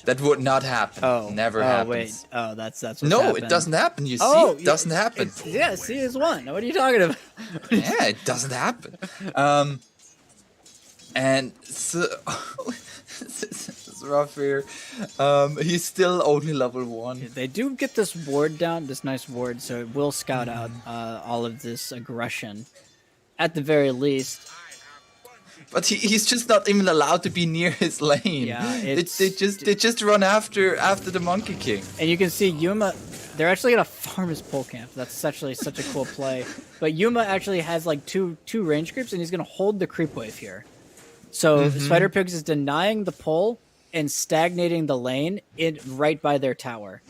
That would not happen. Oh, never happens. Wait. Oh, that's what No, happened. It doesn't happen. You see, it doesn't happen. Yeah, C is 1. What are you talking about? Yeah, it doesn't happen. And so this is rough here. He's still only level 1. They do get this ward down, this nice ward, so it will scout out all of this aggression, at the very least. But he's just not even allowed to be near his lane. Yeah, they just run after the Monkey King. And you can see Yuma. they're actually gonna farm his pole camp. That's actually such a cool play. But Yuma actually has like two range creeps, and he's gonna hold the creep wave here. So Spider Pigs is denying the pole and stagnating the lane right by their tower.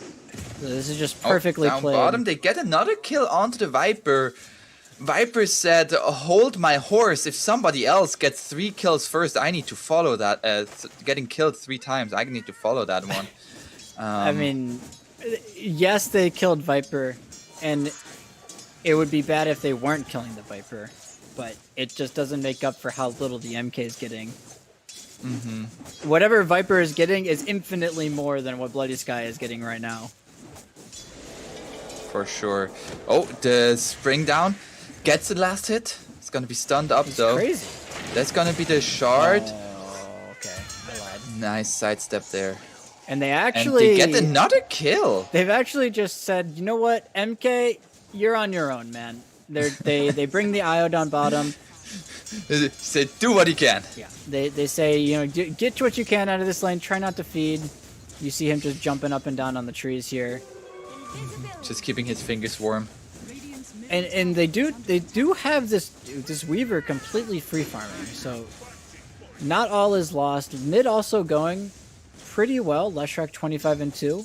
So this is just perfectly down played. Bottom, they get another kill onto the Viper. Viper said, "Hold my horse. If somebody else gets 3 kills first, I need to follow that. Getting killed 3 times, I need to follow that one." I mean, yes, they killed Viper, and it would be bad if they weren't killing the Viper, but it just doesn't make up for how little the MK is getting. Whatever Viper is getting is infinitely more than what Bloody Sky is getting right now. For sure. Oh, the spring down gets the last hit. It's gonna be stunned up though. Crazy. That's gonna be the shard. Oh, okay. I lied. Nice sidestep there. And they And actually they get another kill. They've actually just said, you know what, MK, you're on your own, man. They bring the IO down bottom. Say, do what you can. Yeah. They say, you know, get what you can out of this lane. Try not to feed. You see him just jumping up and down on the trees here. Just keeping his fingers warm. And they do have this Weaver completely free farming. So not all is lost. Mid also going pretty well. Leshrac 25-2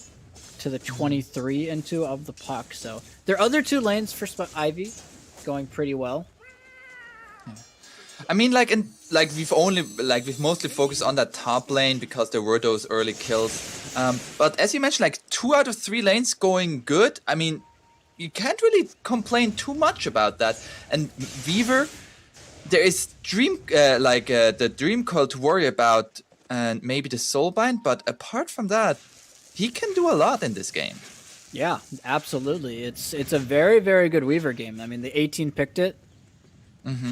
to the 23-2 of the puck. So their other 2 lanes for Ivy going pretty well. I mean, we've mostly focused on that top lane because there were those early kills. But as you mentioned, like 2 out of 3 lanes going good. I mean, you can't really complain too much about that. And Weaver, there is the Dream Coil to worry about, and maybe the Soulbind. But apart from that, he can do a lot in this game. Yeah, absolutely. It's a very, very good Weaver game. I mean, the 18 picked it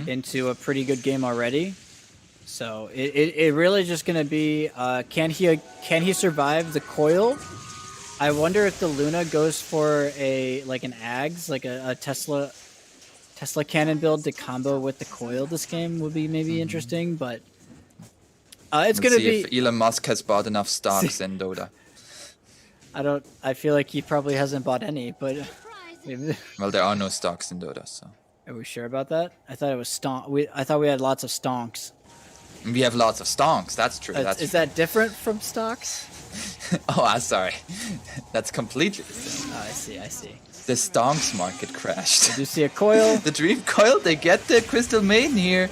into a pretty good game already. So it really just going to be, can he survive the coil? I wonder if the Luna goes for an Ags, like a Tesla cannon build to combo with the coil. This game would be maybe interesting, but it's going to be. If Elon Musk has bought enough stocks in Dota. I feel like he probably hasn't bought any, but maybe. Well, there are no stocks in Dota, so. Are we sure about that? I thought it was I thought we had lots of stonks. We have lots of stonks. That's true. Is that different from stocks? Oh, I'm sorry. That's completely different. Oh, I see. The stonks market crashed. Did you see a coil? The Dream Coil, they get the Crystal Maiden here.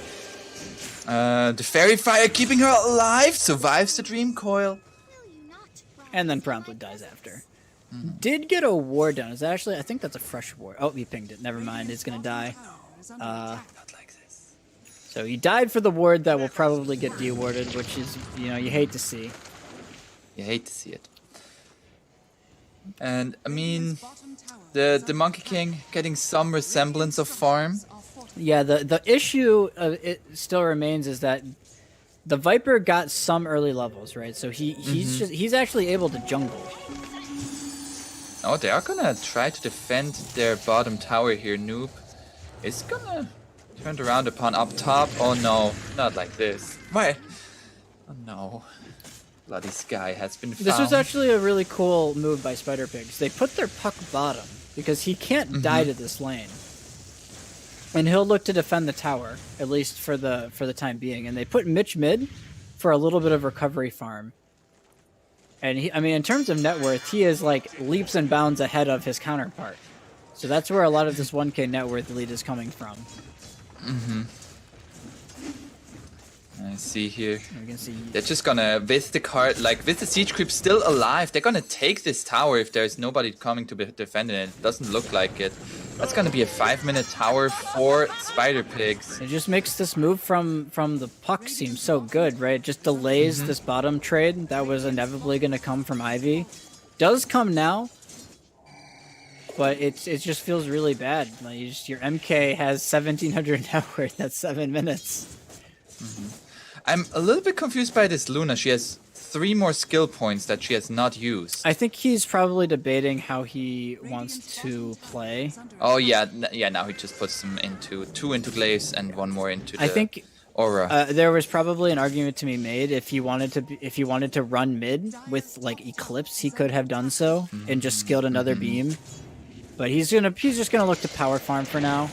The Fairy Fire keeping her alive, survives the Dream Coil. And then promptly dies after. Did get a ward down. Is that actually? I think that's a fresh ward. Oh, he pinged it. Never mind. He's gonna die. Not like this. So he died for the ward that will probably get de-warded, which is, you hate to see. You hate to see it. And I mean, the Monkey King getting some resemblance of farm. Yeah, the issue it still remains is that the Viper got some early levels, right? So he's actually able to jungle. Oh, they are gonna try to defend their bottom tower here. Noob is gonna turn around upon up top. Oh no, not like this. Why? Oh no. Bloody Sky has been found. This was actually a really cool move by Spider Pigs. They put their puck bottom because he can't die to this lane. And he'll look to defend the tower, at least for the time being. And they put Mitch mid for a little bit of recovery farm. And in terms of net worth, he is like leaps and bounds ahead of his counterpart. So that's where a lot of this 1K net worth lead is coming from. I see here. You can see they're just gonna, with the siege creep still alive, they're gonna take this tower if there's nobody coming to defend it. It doesn't look like it. That's gonna be a 5-minute tower for Spider Pigs. It just makes this move from the puck seem so good, right? It just delays this bottom trade that was inevitably gonna come from Ivy. Does come now, but it just feels really bad. Like your MK has 1700 net worth. That's 7 minutes. I'm a little bit confused by this Luna. She has 3 more skill points that she has not used. I think he's probably debating how he wants to play. Oh yeah, now he just puts them into 2 into glaives and 1 more into the Aura. There was probably an argument to be made if he wanted to run mid with like Eclipse, he could have done so and just skilled another beam. But he's just gonna look to power farm for now.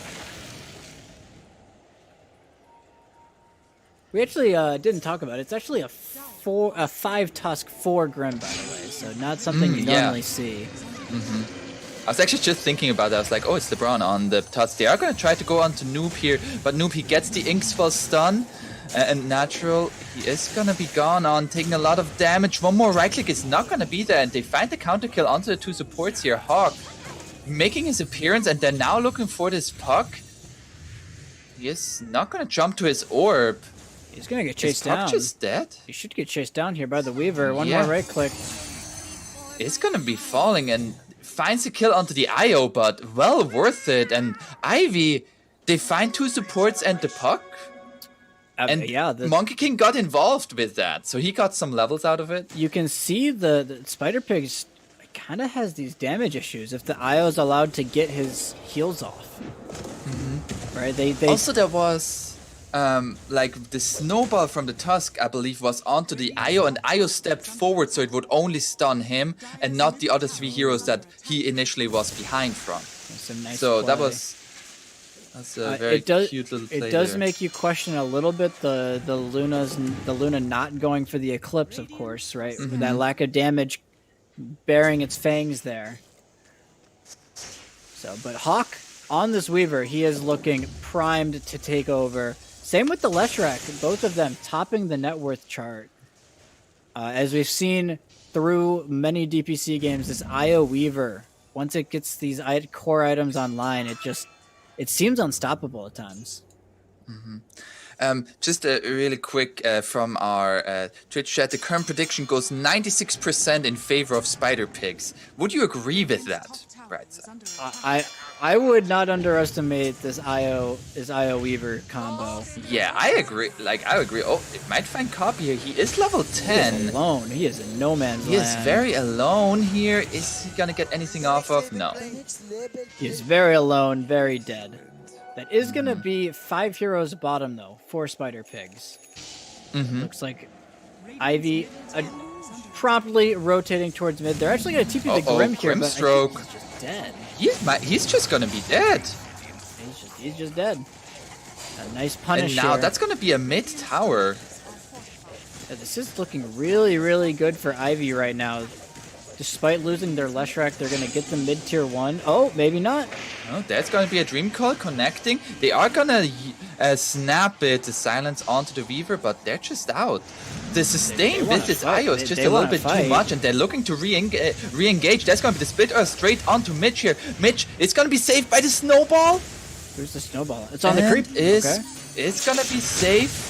We actually didn't talk about it. It's actually a 5 Tusk 4 Grim, by the way, so not something you normally see. I was actually just thinking about that. I was like, oh, it's LeBron on the Tusk. They are going to try to go on to Noob here, but Noob, he gets the Inksfall stun, and Natural, he is going to be gone on, taking a lot of damage. One more right click is not going to be there, and they find the counter kill onto the 2 supports here. Hawk making his appearance, and they're now looking for this puck. He is not going to jump to his orb. He's going to get chased down. Is Puck just dead? He should get chased down here by the Weaver. One more right click. It's going to be falling, and finds a kill onto the IO, but well worth it. And Ivy, they find 2 supports and the puck. And Monkey King got involved with that, so he got some levels out of it. You can see the Spider Pigs kind of has these damage issues if the IO is allowed to get his heals off. Right? They also, there was like the snowball from the Tusk, I believe, was onto the IO, and IO stepped forward so it would only stun him and not the other 3 heroes that he initially was behind from. Nice so play. that's a very cute little play. It does there. make you question a little bit the Luna not going for the Eclipse, of course, right? With that lack of damage bearing its fangs there. So, but Hawk on this Weaver, he is looking primed to take over. Same with the Leshrac, both of them topping the net worth chart. As we've seen through many DPC games, this IO Weaver, once it gets these core items online, it seems unstoppable at times. Just really quick from our Twitch chat, the current prediction goes 96% in favor of Spider Pigs. Would you agree with that, Brightside? I would not underestimate this IO Weaver combo. Yeah, I agree. I agree. Oh, it might find Copy here. He is level 10. He is alone. He is in no man's land. He is very alone here. Is he gonna get anything off of? No. He is very alone, very dead. That is gonna be 5 heroes bottom though for Spider Pigs. Looks like Ivy promptly rotating towards mid. They're actually gonna TP the Grim here, but Grimstroke. he's just dead. He's just gonna be dead. He's just dead. A nice punish. And now here. that's gonna be a mid tower. Yeah, this is looking really, really good for Ivy right now. Despite losing their Leshrac, they're gonna get the mid tier 1. Oh, maybe not. Oh, that's gonna be a Dream Call connecting. They are gonna snap it, the silence onto the Weaver, but they're just out. The sustain with this IO is just a little bit too much, and they're looking to re-engage. That's gonna be the split earth straight onto Mitch here. Mitch, it's gonna be saved by the snowball. Where's the snowball? It's on the creep. It's gonna be safe.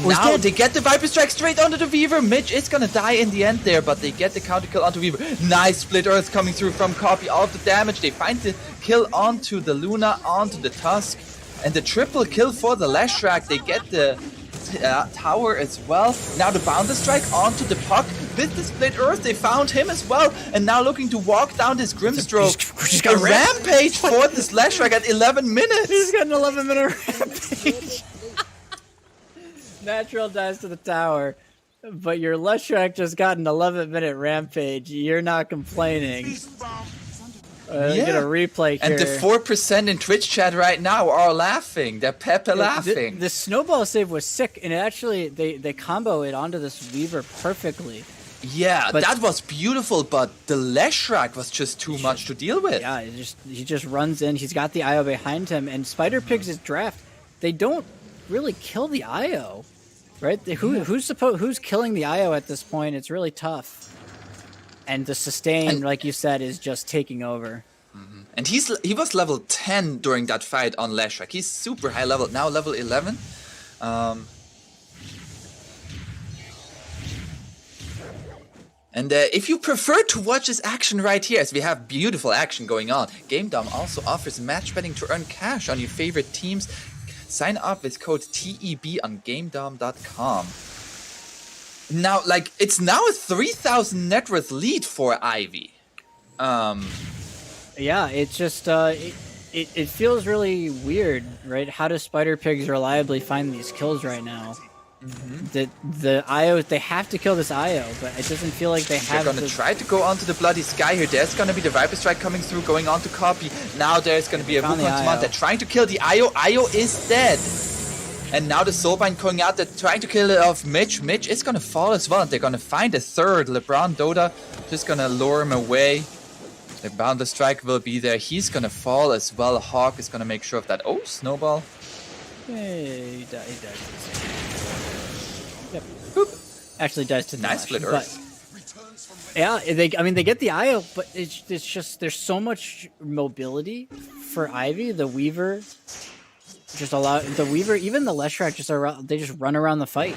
Now they get the Viper Strike straight onto the Weaver. Mitch is gonna die in the end there, but they get the counter kill onto Weaver. Nice split earth coming through from Copy. All of the damage. They find the kill onto the Luna, onto the Tusk, and the triple kill for the Leshrac. They get the tower as well. Now the Bounder Strike onto the Puck. With the split earth, they found him as well, and now looking to walk down this Grimstroke. He's got a rampage for this Leshrac at 11 minutes. He's got an 11-minute rampage. Natural dies to the tower, but your Leshrac just got an 11-minute rampage. You're not complaining. Get a replay here. And the 4% in Twitch chat right now are laughing. They're laughing. The snowball save was sick, and it actually they combo it onto this Weaver perfectly. Yeah, but that was beautiful, but the Leshrac was just too much to deal with. Yeah, he just runs in. He's got the IO behind him, and Spider Pigs' draft, they don't really kill the IO, right? Who's killing the IO at this point? It's really tough. And the sustain, like you said, is just taking over. And he was level 10 during that fight on Leshrac. He's super high level, now level 11. And if you prefer to watch this action right here, as we have beautiful action going on, GameDom also offers match betting to earn cash on your favorite teams. Sign up with code TEB on GameDom.com. Now, it's now a 3,000 net worth lead for Ivy. Yeah, it's just it feels really weird, right? How do Spider Pigs reliably find these kills right now? The IO, they have to kill this IO, but it doesn't feel like they have. They're gonna try to go onto the bloody sky here. There's gonna be the Viper Strike coming through, going on to copy. Now there's gonna be a Wukong command. They're trying to kill the IO. IO is dead. And now the Soulbind going out. They're trying to kill it off Mitch. Mitch is gonna fall as well. And they're gonna find a third. LeBron Dota just gonna lure him away. The Boundless Strike will be there. He's gonna fall as well. Hawk is gonna make sure of that. Oh, Snowball. Hey, he dies. Yep. Boop. Actually dies to nice split Earth. Yeah, they get the IO, but it's just there's so much mobility for Ivy. The Weaver just even the Leshrac they just run around the fight.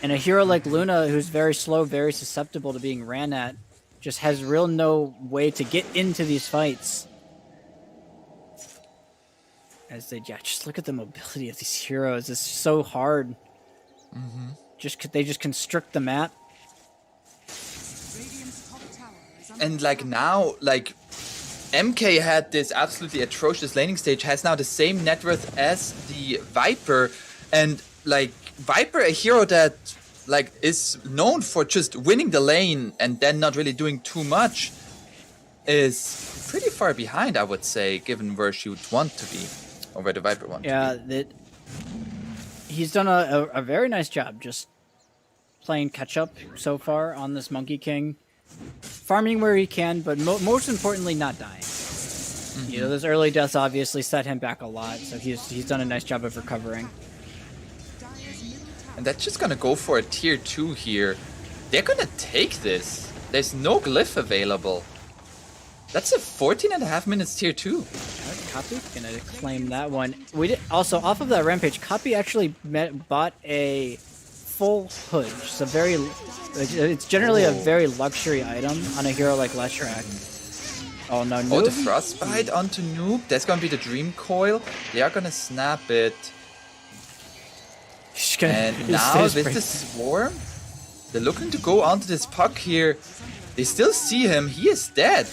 And a hero like Luna, who's very slow, very susceptible to being ran at, just has no way to get into these fights. As just look at the mobility of these heroes. It's so hard. They just constrict the map. And like now, like MK had this absolutely atrocious laning stage, has now the same net worth as the Viper, and like Viper, a hero that like is known for just winning the lane and then not really doing too much, is pretty far behind, I would say, given where she would want to be, or where the Viper wants to be. He's done a very nice job just playing catch up so far on this Monkey King, farming where he can, but most importantly, not dying. You know, those early deaths obviously set him back a lot, so he's done a nice job of recovering. And that's just gonna go for a tier 2 here. They're gonna take this. There's no glyph available. That's a 14.5 minutes tier 2. Copy gonna claim that one. Also off of that rampage, Copy actually bought a full hood. It's generally a very luxury item on a hero like Leshrac. Oh no, Noob. Oh, the Frostbite onto Noob. That's gonna be the Dream Coil. They are gonna snap it. And now with the Swarm, they're looking to go onto this puck here. They still see him. He is dead.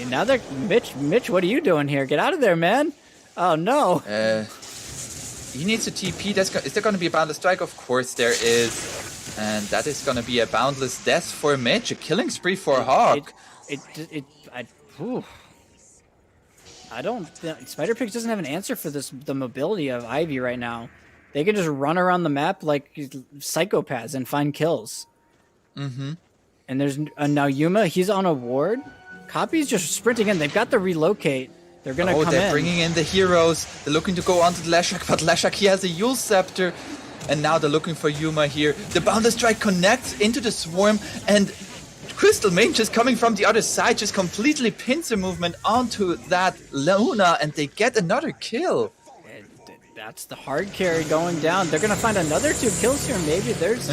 And now they're Mitch, what are you doing here? Get out of there, man. Oh no. He needs a TP. Is there going to be a Boundless Strike? Of course there is. And that is going to be a Boundless Death for Mitch. A killing spree for Hawk. Spider Pigs doesn't have an answer for the mobility of Ivy right now. They can just run around the map like psychopaths and find kills. And there's now Yuma. He's on a ward. Copy's just sprinting in. They've got the relocate. They're gonna come in. Oh, they're bringing in the heroes. They're looking to go onto the Leshrac, but Leshrac, he has a Yule Scepter. And now they're looking for Yuma here. The Boundless Strike connects into the Swarm, and Crystal Main just coming from the other side, just completely pins the movement onto that Luna, and they get another kill. That's the hard carry going down. They're gonna find another 2 kills here. Maybe there's...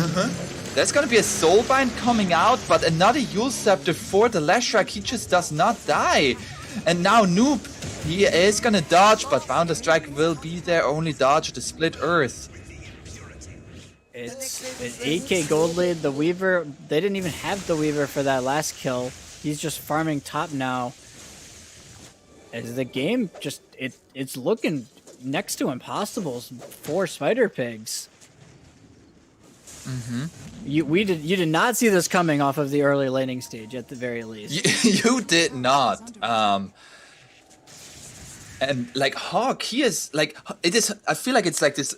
There's gonna be a Soulbind coming out, but another Yule Scepter for the Leshrac. He just does not die. And now Noob, he is gonna dodge, but Boundless Strike will be there. Only dodge the Split Earth. It's an 8k gold lead. The Weaver, they didn't even have the Weaver for that last kill. He's just farming top now. As the game just, it's looking next to impossible for Spider Pigs. You did not see this coming off of the early laning stage at the very least. You did not. And like Hawk, he is like it is. I feel like it's like this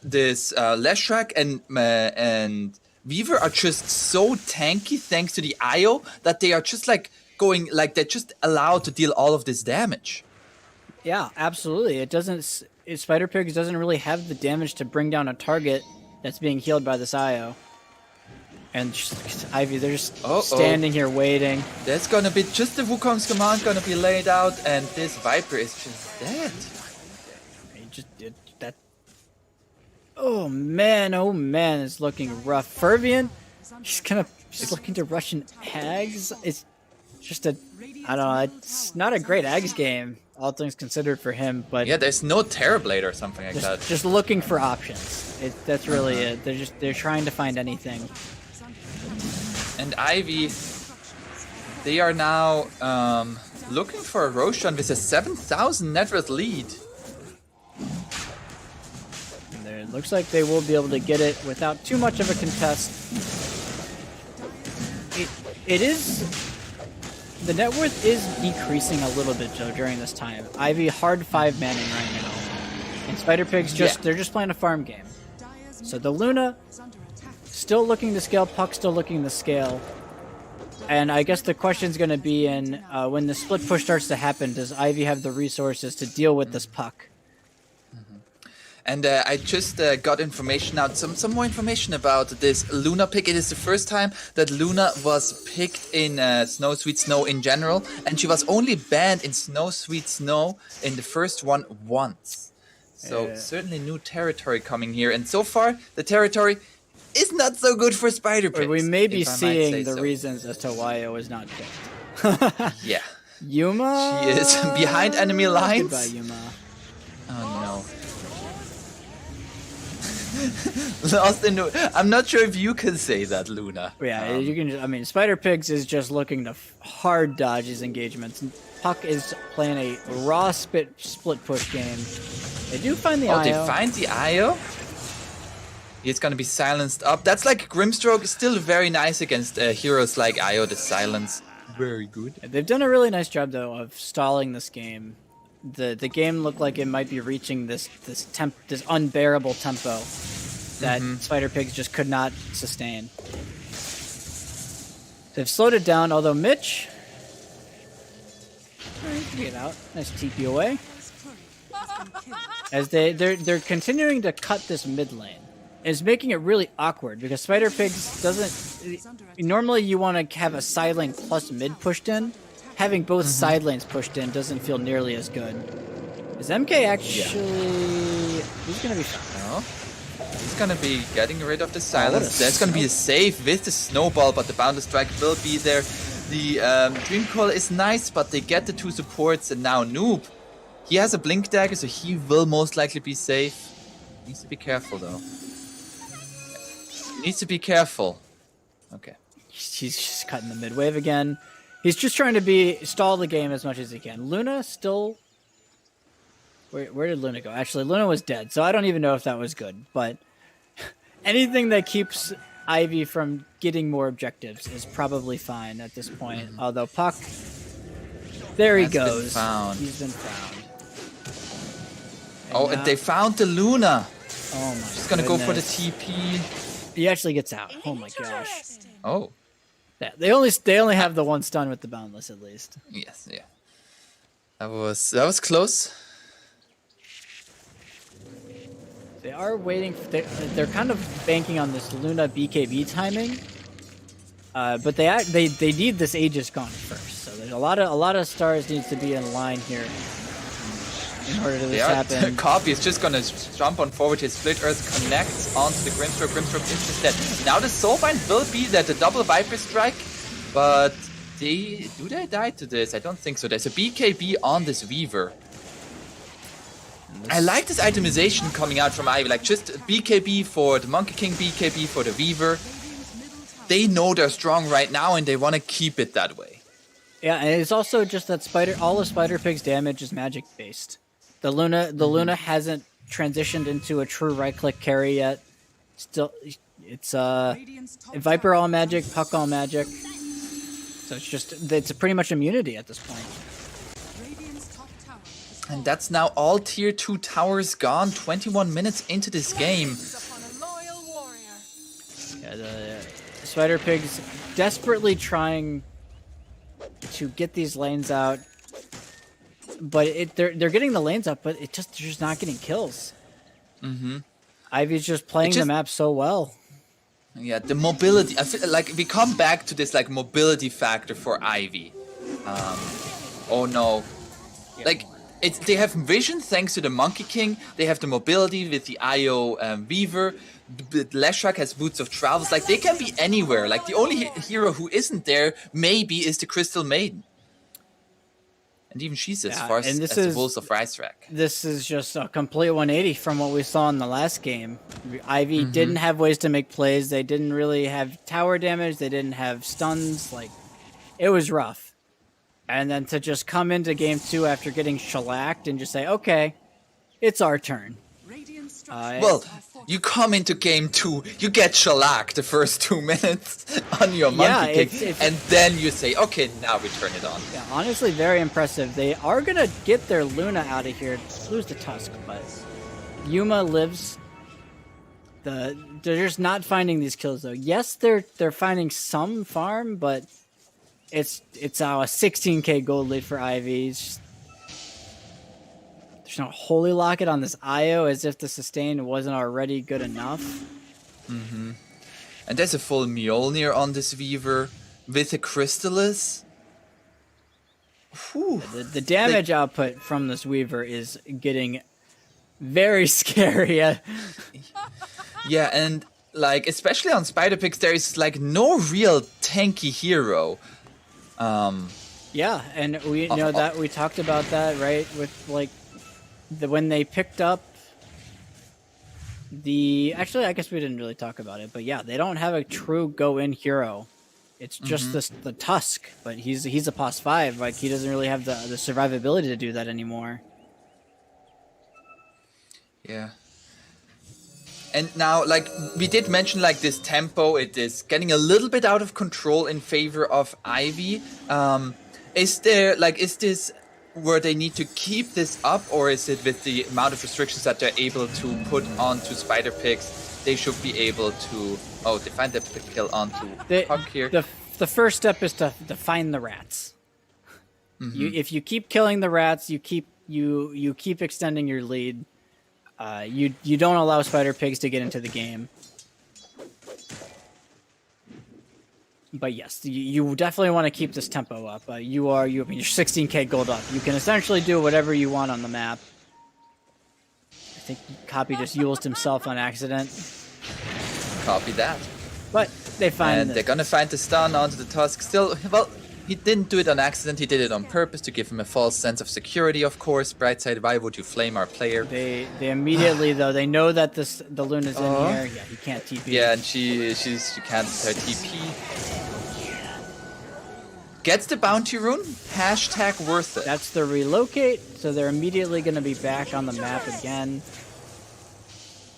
Leshrac and Weaver are just so tanky thanks to the IO that they are just like going like they're just allowed to deal all of this damage. Yeah, absolutely. Spider Pigs doesn't really have the damage to bring down a target that's being healed by this IO. And just, Ivy, they're just standing here waiting. There's gonna be just the Wukong's command gonna be laid out, and this Viper is just dead. He just did that. Oh man, it's looking rough. Fervian, he's looking to Russian Ags. It's just I don't know. It's not a great Ags game, all things considered for him. But yeah, there's no Terrorblade or something like that. Just looking for options. That's really it. They're trying to find anything. And Ivy, they are now looking for a Roshan with a 7,000 net worth lead. And there, it looks like they will be able to get it without too much of a contest. It is... The net worth is decreasing a little bit, Joe, during this time. Ivy hard 5-manning right now. And SpiderPigs they're just playing a farm game. So the Luna still looking to scale, Puck still looking to scale. And I guess the question's going to be in when the split push starts to happen, does Ivy have the resources to deal with this Puck? And I just got information out, some more information about this Luna pick. It is the first time that Luna was picked in Snow Sweet Snow in general, and she was only banned in Snow Sweet Snow in the first one once. So certainly new territory coming here, and so far the territory is not so good for SpiderPigs. We may be seeing the reasons as to why it was not picked. Yeah. Yuma? She is behind enemy lines. Goodbye, Yuma. Oh no. Lost in. I'm not sure if you can say that, Luna. Yeah, you can. I mean, SpiderPigs is just looking to hard dodge his engagements. Puck is playing a raw split push game. They do find the IO. Oh, they find the IO? It's gonna be silenced up. That's like Grimstroke, still very nice against heroes like IO, the silence. Very good. Yeah, they've done a really nice job, though, of stalling this game. The game looked like it might be reaching this unbearable tempo that SpiderPigs just could not sustain. They've slowed it down, although Mitch... Get out. Nice TP away. As they're continuing to cut this mid lane. It's making it really awkward because SpiderPigs doesn't... Normally you want to have a side lane plus mid pushed in. Having both side lanes pushed in doesn't feel nearly as good. Is MK actually... He's going to be... No. He's going to be getting rid of the silence. There's going to be a save with the snowball, but the Boundless Strike will be there. The Dream Coil is nice, but they get the 2 supports, and now Noob. He has a Blink Dagger, so he will most likely be safe. Needs to be careful, though. Needs to be careful. Okay. He's just cutting the mid wave again. He's just trying to stall the game as much as he can. Luna still... Where did Luna go? Actually, Luna was dead, so I don't even know if that was good. But anything that keeps Ivy from getting more objectives is probably fine at this point. Although Puck... There he goes. He's been found. And they found the Luna. Oh my She's gonna go for the TP. He actually gets out. Oh my gosh. Oh. Yeah, they only have the one stun with the Boundless at least. Yes, yeah. That was close. They are waiting. They're kind of banking on this Luna BKB timing, but they need this Aegis gone first. So there's a lot of stars needs to be in line here in order to this happen. Copy is just gonna jump on forward. His Split Earth connects onto the Grimstroke. Grimstroke is just dead. Now the Soulbind will be there, the double Viper Strike, but do they die to this? I don't think so. There's a BKB on this Weaver. I like this itemization coming out from Ivy, like just BKB for the Monkey King, BKB for the Weaver. They know they're strong right now and they want to keep it that way. Yeah, and it's also just that all of SpiderPig's damage is magic based. The Luna hasn't transitioned into a true right-click carry yet. Still, it's Viper all magic, Puck all magic. So it's pretty much immunity at this point. And that's now all tier 2 towers gone, 21 minutes into this game. Yeah, the SpiderPigs desperately trying to get these lanes out. But they're getting the lanes up, but they're just not getting kills. Ivy's just playing the map so well. Yeah, the mobility. I feel like we come back to this like mobility factor for Ivy. Oh no, like they have vision thanks to the Monkey King. They have the mobility with the IO Weaver. Leshak has Boots of Travels. Like they can be anywhere. Like the only hero who isn't there maybe is the Crystal Maiden. And even she's as far as the Wolves of Ricerak. This is just a complete 180 from what we saw in the last game. Ivy didn't have ways to make plays. They didn't really have tower damage. They didn't have stuns. Like, it was rough. and then to just come into game 2 after getting shellacked and just say, okay, it's our turn. Well, you come into game 2, you get shellacked the first 2 minutes on your monkey kick, and then you say, okay, now we turn it on. Yeah, honestly, very impressive. They are going to get their Luna out of here, lose the Tusk, but Yuma lives. They're just not finding these kills, though. Yes, they're finding some farm, but it's a 16k gold lead for Ivy. There's no Holy Locket on this IO, as if the sustain wasn't already good enough. Mm-hmm. And there's a full Mjolnir on this Weaver with a Crystallis. The damage output from this Weaver is getting very scary. Yeah, and like especially on Spider-Pigs, there is like no real tanky hero. Yeah, and we know that we talked about that, right? With like when they picked up actually, I guess we didn't really talk about it, but yeah, they don't have a true go-in hero. It's just the Tusk, but he's a pos 5. Like he doesn't really have the survivability to do that anymore. Yeah. And now, like we did mention, like this tempo, it is getting a little bit out of control in favor of Ivy. Is this where they need to keep this up, or is it with the amount of restrictions that they're able to put onto Spider-Pigs, they should be able to... Oh, they find the kill onto Puck here. The first step is to find the rats. If you keep killing the rats, you keep extending your lead. You don't allow Spider-Pigs to get into the game. But yes, you definitely want to keep this tempo up. You're 16k gold up. You can essentially do whatever you want on the map. I think Copy just uled himself on accident. Copy that. But they find and they're gonna find the stun onto the Tusk. Still, well, he didn't do it on accident. He did it on purpose to give him a false sense of security. Of course, bright side. Why would you flame our player? They immediately though they know that the Luna's in here. Yeah, he can't TP. Yeah, and she can't TP. Gets the bounty rune. Hashtag worth it. That's the relocate. So they're immediately going to be back on the map again.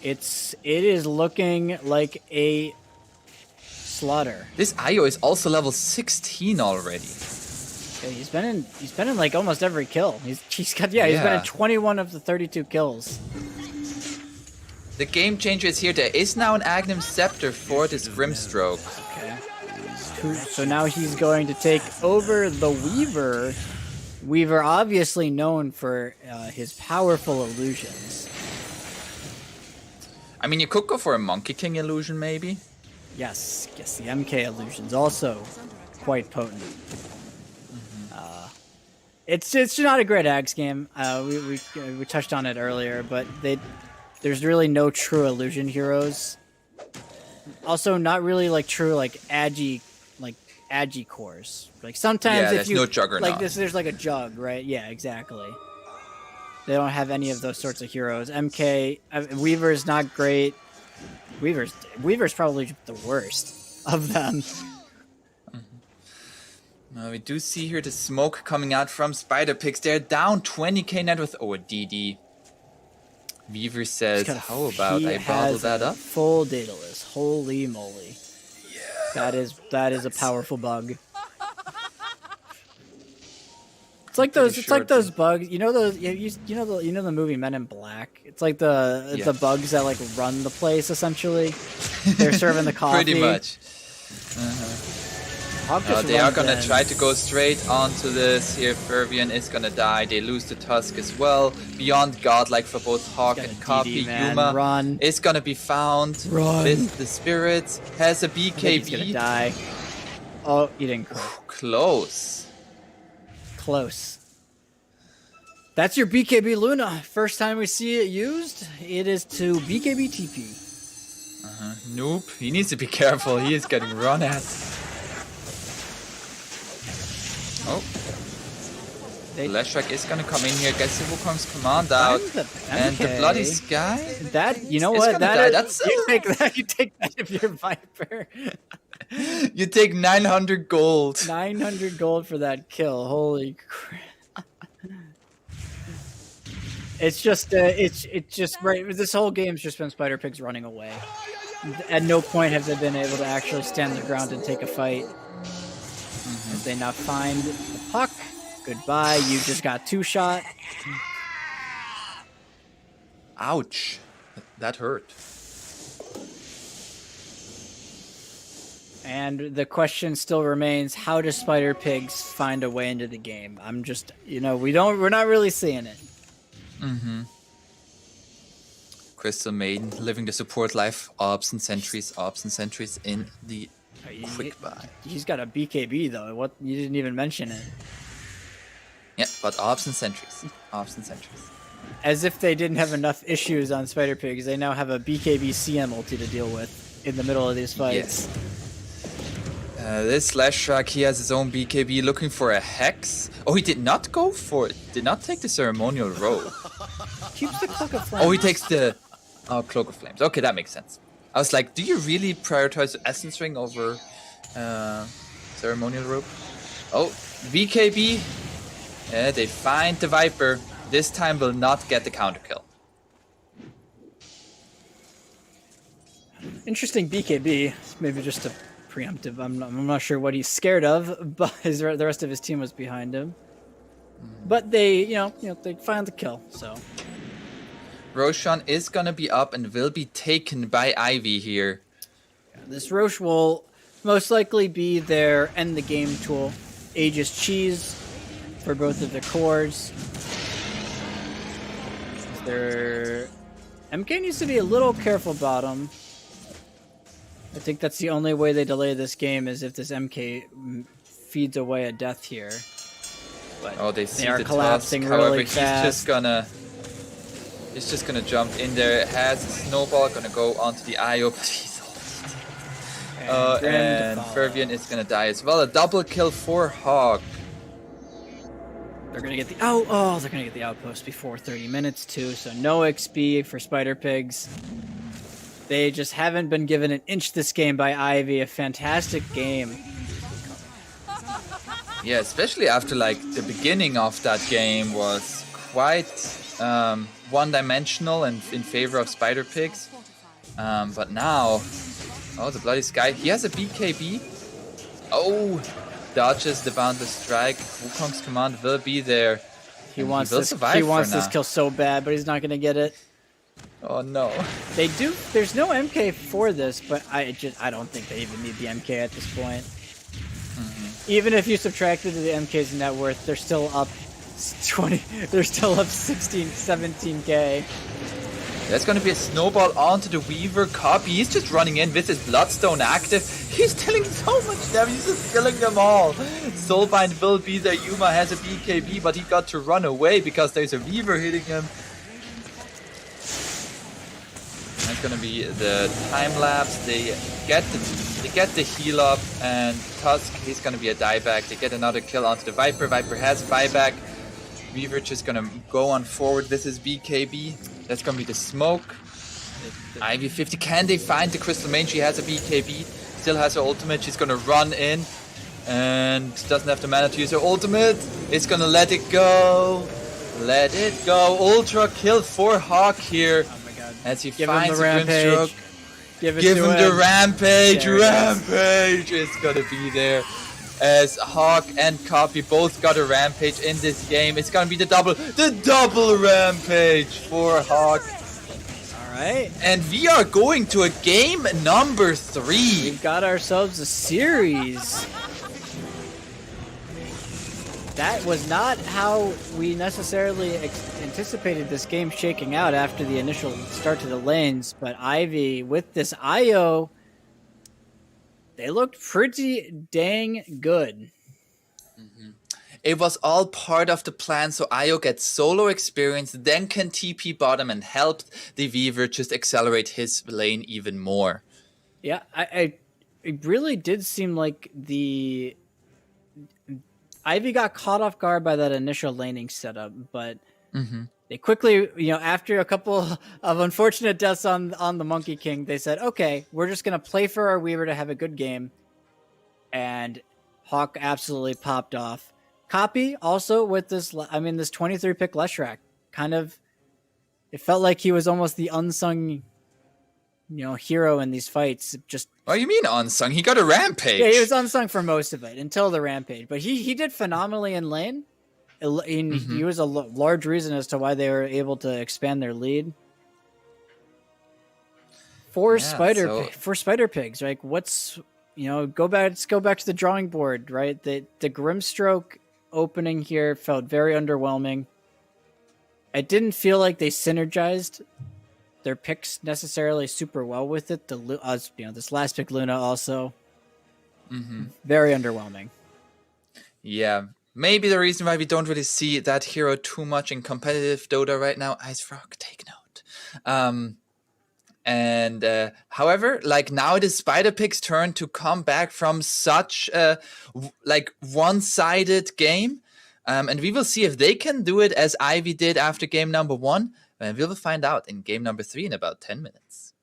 It is looking like a slaughter. This IO is also level 16 already. Okay, he's been in like almost every kill. He's been in 21 of the 32 kills. The game changer is here. There is now an Agnum Scepter for this Grimstroke. Okay. So now he's going to take over the Weaver. Weaver obviously known for his powerful illusions. I mean, you could go for a Monkey King illusion, maybe. Yes, the MK illusion's also quite potent. It's not a great Ags game. We touched on it earlier, but there's really no true illusion heroes. Also, not really like true like agi cores. Like sometimes if you no Juggernaut. like this, there's like a jug, right? Yeah, exactly. They don't have any of those sorts of heroes. MK Weaver's not great. Weaver's probably the worst of them. Now we do see here the smoke coming out from Spider-Pigs. They're down 20k net with a DD. Weaver says, how about I bottle that up? Full dataless. Holy moly. Yeah. That is a powerful bug. It's like those bugs. You know those you know the movie Men in Black? It's like the bugs that like run the place essentially. They're serving the coffee. Pretty much. They are gonna try to go straight onto this here. Fervian is gonna die. They lose the Tusk as well. Beyond godlike for both Hawk and Copy. Yuma is gonna be found with the spirits. Has a BKB. He's gonna die. Oh, he didn't. Close. That's your BKB Luna. First time we see it used, it is to BKB TP. Nope. He needs to be careful. He is getting run at. Oh. Leshrac is gonna come in here, gets the Wukong's command out. And the Bloody Sky? You know what? You take that if you're Viper. You take 900 gold. 900 gold for that kill. Holy crap. It's just right. This whole game's just been Spider Pigs running away. At no point have they been able to actually stand their ground and take a fight. As they now find the puck. Goodbye. You just got 2-shot. Ouch. That hurt. And the question still remains: how does Spider Pigs find a way into the game? I'm just, we're not really seeing it. Crystal Maiden living the support life. Orbs and sentries in the quick buy. He's got a BKB though. What, you didn't even mention it. Yeah, but orbs and sentries. As if they didn't have enough issues on Spider Pigs, they now have a BKB CM ulti to deal with in the middle of these fights. Yes. This Slash Shark, he has his own BKB looking for a Hex. Oh, he did not go for it. Did not take the ceremonial robe. Keeps the Cloak of Flames. Oh, he takes the Cloak of Flames. Okay, that makes sense. I was like, do you really prioritize Essence Ring over ceremonial robe? Oh, BKB. Yeah, they find the Viper. This time will not get the counter kill. Interesting BKB. Maybe just a preemptive. I'm not sure what he's scared of, but the rest of his team was behind him. But they, they found the kill. So Roshan is gonna be up and will be taken by Ivy here. This Roche will most likely be their end the game tool. Aegis Cheese for both of their cores. Their MK needs to be a little careful bottom. I think that's the only way they delay this game is if this MK feeds away a death here. But they see are the collapsing tusk. really However, fast. he's just gonna jump in there. Has a snowball, gonna go onto the IO, but he's lost. And Fervian is gonna die as well. A double kill for Hog. They're gonna get the they're gonna get the outpost before 30 minutes too. So no XP for Spider Pigs. They just haven't been given an inch this game by Ivy. A fantastic game. Yeah, especially after the beginning of that game was quite one-dimensional and in favor of Spider Pigs. But now, the Bloody Sky. He has a BKB. Oh, dodges the Boundless Strike. Wukong's command will be there. He wants this kill so bad, but he's not gonna get it. Oh no. They do. There's no MK for this, but I don't think they even need the MK at this point. Even if you subtracted the MK's net worth, they're still up 20. They're still up 16, 17k. There's gonna be a snowball onto the Weaver copy. He's just running in with his Bloodstone active. He's dealing so much damage. He's just killing them all. Soulbind will be there. Yuma has a BKB, but he got to run away because there's a Weaver hitting him. That's gonna be the time lapse. They get the heal up, and Tusk, he's gonna be a dieback. They get another kill onto the Viper. Viper has buyback. Weaver just gonna go on forward with his BKB. That's gonna be the smoke. Ivy 50. Can they find the Crystal Main? She has a BKB. Still has her ultimate. She's gonna run in and doesn't have the mana to use her ultimate. It's gonna let it go. Let it go. Ultra kill for Hawk here. Oh my god. As he Give him finds the a rampage. Grimstroke. Give him the rampage. There it is. Rampage is gonna be there. As Hawk and Copy both got a rampage in this game. It's gonna be the double rampage for Hawk. Alright. And we are going to a game number 3. We've got ourselves a series. That was not how we necessarily anticipated this game shaking out after the initial start to the lanes, but Ivy, with this IO, they looked pretty dang good. It was all part of the plan, so Io gets solo experience, then can TP bottom and help the Weaver just accelerate his lane even more. Yeah, it really did seem like the Ivy got caught off guard by that initial laning setup, but they quickly, after a couple of unfortunate deaths on the Monkey King, they said, okay, we're just going to play for our Weaver to have a good game. and Hawk absolutely popped off. Copy also with this, this 23 pick Leshrac, kind of, it felt like he was almost the unsung, hero in these fights. Just, Oh, you mean unsung? He got a rampage. yeah, he was unsung for most of it until the rampage, but he did phenomenally in lane. He was a large reason as to why they were able to expand their lead. For Spider Pigs, like let's go back to the drawing board, right? The Grimstroke opening here felt very underwhelming. It didn't feel like they synergized their picks necessarily super well with it. This last pick Luna also very underwhelming. Yeah, maybe the reason why we don't really see that hero too much in competitive Dota right now. Ice Frog, take note. However, like now it is Spider Pig's turn to come back from such a one-sided game. And we will see if they can do it as Ivy did after game number 1. And we will find out in game number 3 in about 10 minutes.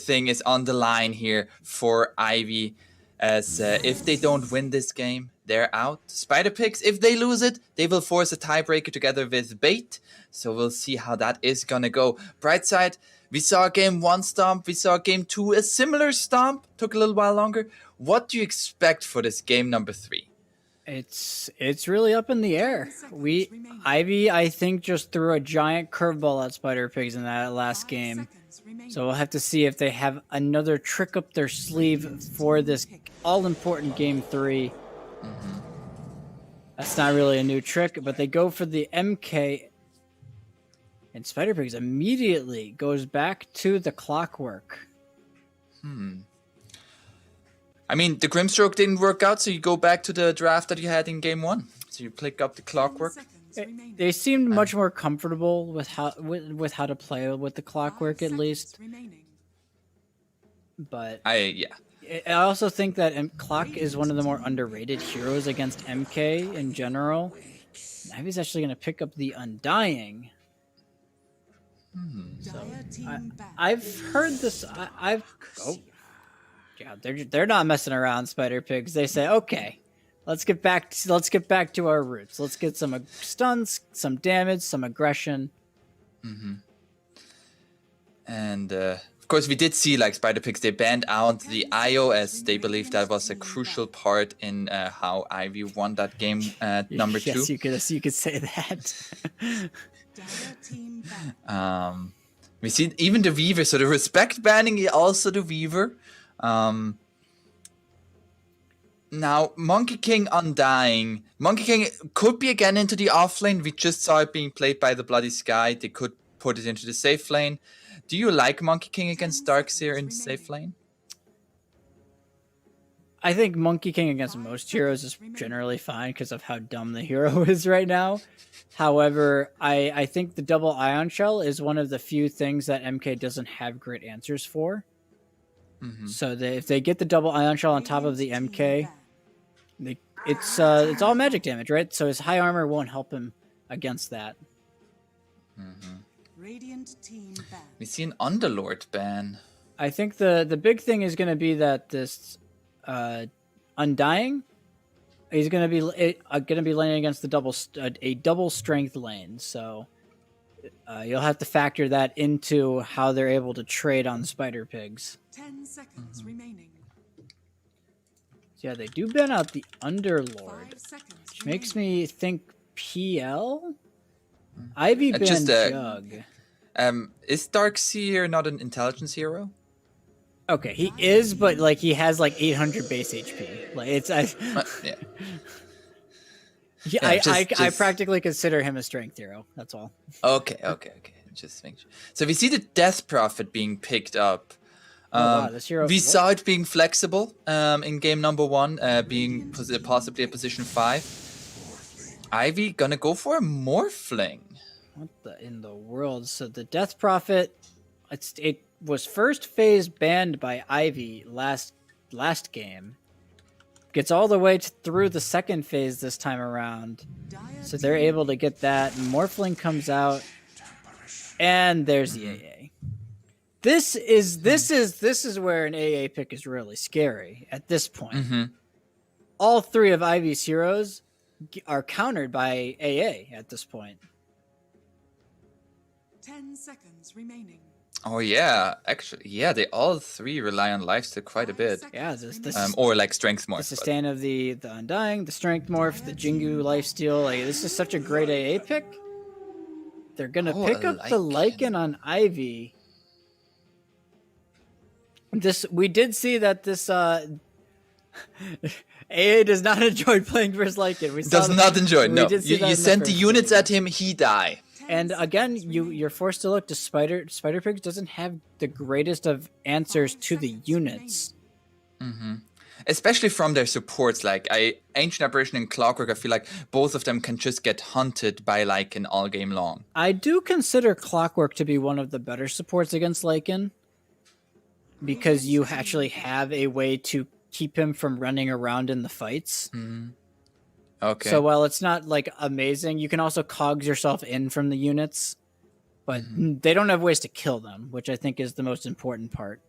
everything is on the line here for Ivy. As if they don't win this game, they're out. SpiderPigs, if they lose it, they will force a tiebreaker together with Bait. So we'll see how that is gonna go. Bright side, we saw game 1 stomp, we saw game 2 a similar stomp, took a little while longer. What do you expect for this game number 3? It's really up in the air. Ivy, I think, just threw a giant curveball at SpiderPigs in that last game. So we'll have to see if they have another trick up their sleeve for this all-important game 3. That's not really a new trick, but they go for the MK, and SpiderPigs immediately goes back to the clockwork. I mean, the Grimstroke didn't work out, so you go back to the draft that you had in game 1. So you pick up the clockwork. They seemed much more comfortable with how to play with the clockwork, at least. But I also think that Clock is one of the more underrated heroes against MK in general. Ivy's actually going to pick up the Undying. So I've heard this. Yeah, they're not messing around, SpiderPigs. They say, okay, let's get back to our roots. Let's get some stuns, some damage, some aggression. And of course, we did see like SpiderPigs. They banned out the IO as they believed that was a crucial part in how Ivy won that game number 2. Yes, you could say that. We see even the Weaver. So the respect banning, also the Weaver. Now, Monkey King Undying. Monkey King could be again into the off lane. We just saw it being played by the Bloody Sky. They could put it into the safe lane. Do you like Monkey King against Darkseer in the safe lane? I think Monkey King against most heroes is generally fine because of how dumb the hero is right now. However, I think the double Ion Shell is one of the few things that MK doesn't have great answers for. So if they get the double Ion Shell on top of the MK, it's all magic damage, right? So his high armor won't help him against that. We see an Underlord ban. I think the big thing is going to be that this Undying, he's going to be laning against the a double strength lane. So you'll have to factor that into how they're able to trade on SpiderPigs. 10 seconds remaining. So yeah, they do ban out the Underlord, which makes me think PL. Ivy banned Jug. Is Darkseer not an intelligence hero? Okay, he is, but like he has like 800 base HP. Like it's I practically consider him a strength hero. That's all. Okay. Just make sure. So we see the Death Prophet being picked up. This hero. We saw it being flexible in game number 1, being possibly a position 5. Ivy gonna go for a Morphling. What in the world? So the Death Prophet, it was first phase banned by Ivy last game. Gets all the way through the second phase this time around. So they're able to get that. Morphling comes out, and there's the AA. This is where an AA pick is really scary at this point. All 3 of Ivy's heroes are countered by AA at this point. 10 seconds remaining. Oh yeah, actually, yeah, they all 3 rely on lifesteal quite a bit. Yeah, this or like strength morph. The sustain of the Undying, the strength morph, the Jingu lifesteal. Like this is such a great AA pick. They're gonna pick up the Lycan on Ivy. We did see that this AA does not enjoy playing versus Lycan. Does not enjoy. No, you send the units at him, he die. And again, you're forced to look to SpiderPigs doesn't have the greatest of answers to the units. Especially from their supports, like Ancient Apparition and Clockwork, I feel like both of them can just get hunted by Lycan all game long. I do consider Clockwork to be one of the better supports against Lycan, because you actually have a way to keep him from running around in the fights. Okay. So while it's not like amazing, you can also cogs yourself in from the units, but they don't have ways to kill them, which I think is the most important part.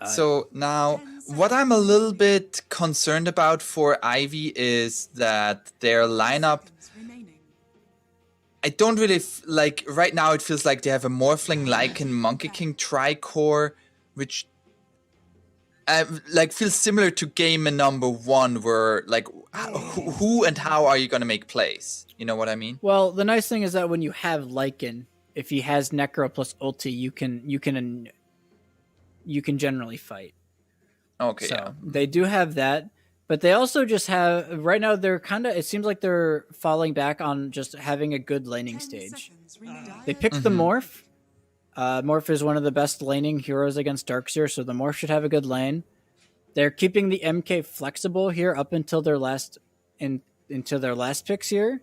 So now, what I'm a little bit concerned about for Ivy is that their lineup, Remaining. I don't really like, right now it feels like they have a Morphling, Lycan, Monkey King, Tricore, which like feels similar to game number 1, where like who and how are you going to make plays? You know what I mean? Well, the nice thing is that when you have Lycan, if he has Necro plus ulti, you can generally fight. Okay, So yeah. they do have that, but they also just have right now. They're kind of. It seems like they're falling back on just having a good laning 10 stage. seconds remaining. They picked the Morph. Morph is one of the best laning heroes against Darkseer, so the Morph should have a good lane. They're keeping the MK flexible here up until their last picks here,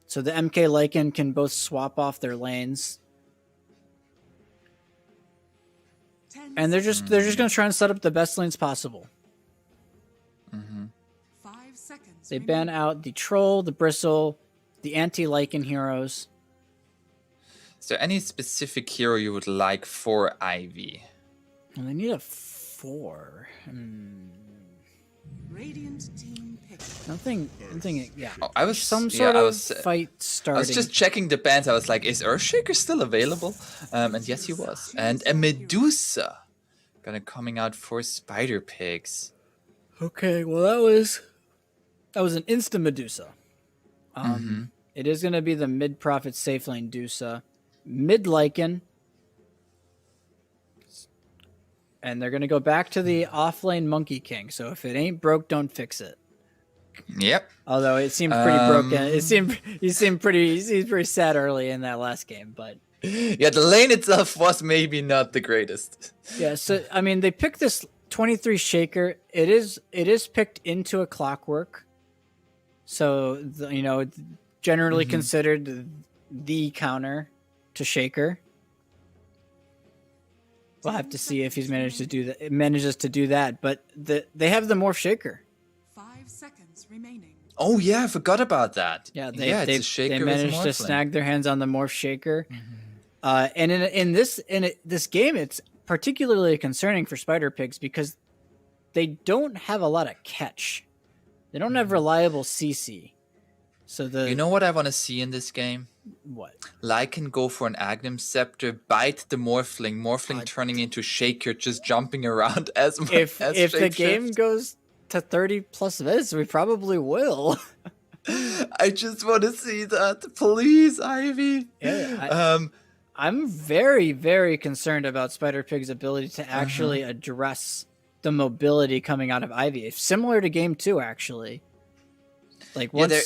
so the MK Lycan can both swap off their lanes. 10 And they're just going to try and set up the best lanes possible. 5 seconds. They ban out the Troll, the Bristle, the anti-Lycan heroes. Is there any specific hero you would like for Ivy? And they need a 4. Radiant team pick. Nothing, yeah. Oh, I was Some yeah, sort I of was fight I starting. was just checking the bans. I was like, is Earthshaker still available? And yes, he was. And a Medusa gonna coming out for Spider Pigs. Okay, well that was an insta Medusa. It is going to be the mid profit safe lane Dusa, mid Lycan, and they're going to go back to the off lane Monkey King. So if it ain't broke, don't fix it. Yep. Although it seemed pretty broken. He seemed pretty sad early in that last game, but Yeah, the lane itself was maybe not the greatest. yeah. So I mean, they picked this 23 Shaker. It is picked into a Clockwork, so generally considered the counter to Shaker. We'll have to see if he's manages to do that. But they have the Morph Shaker. 5 seconds remaining. Oh yeah, I forgot about that. Yeah, it's a Shaker they with a managed to Morphling. snag their hands on the Morph Shaker. And in this game, it's particularly concerning for Spider Pigs because they don't have a lot of catch. They don't have reliable CC. So You know what I want to see in this game? what? Lycan go for an Aghanim Scepter, bite the Morphling turning into Shaker, just jumping around as much If as the shapeshift. game goes to 30 plus vids, we probably will. I just want to see that, please, Ivy. Yeah, I'm very, very concerned about Spider Pig's ability to actually address the mobility coming out of Ivy. Similar to Game 2, actually. Like once,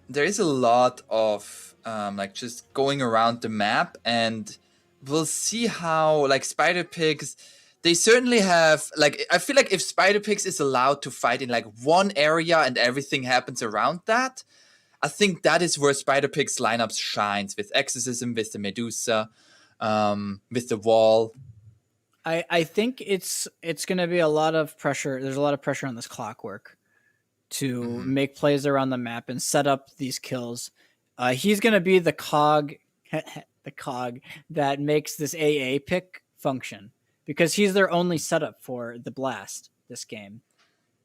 there is a lot of like just going around the map, and we'll see how like Spider Pigs. They certainly have like I feel like if Spider Pigs is allowed to fight in like one area and everything happens around that, I think that is where Spider Pigs lineups shines with Exorcism, with the Medusa, with the Wall. I think it's going to be a lot of pressure. There's a lot of pressure on this Clockwork to make plays around the map and set up these kills. He's going to be the cog, that makes this AA pick function because he's their only setup for the blast this game.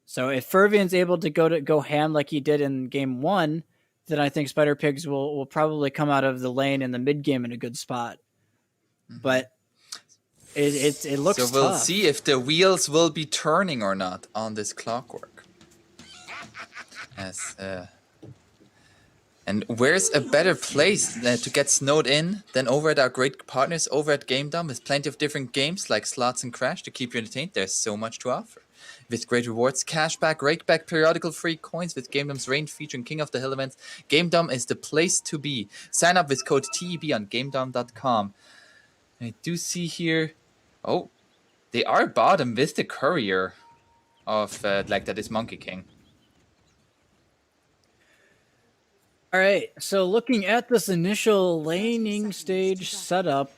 So if Fervian's able to go ham like he did in Game 1, then I think Spider Pigs will probably come out of the lane in the mid game in a good spot. But it looks So we'll tough. see if the wheels will be turning or not on this Clockwork. Yes. And where's a better place to get snowed in than over at our great partners over at GameDom with plenty of different games like Slots and Crash to keep you entertained? There's so much to offer. With great rewards, cashback, rakeback, periodical free coins with GameDom's rain featuring King of the Hill events, GameDom is the place to be. Sign up with code TEB on GameDom.com. I do see here, oh, they are bottom with the courier of like that is Monkey King. All right, so looking at this initial laning stage setup,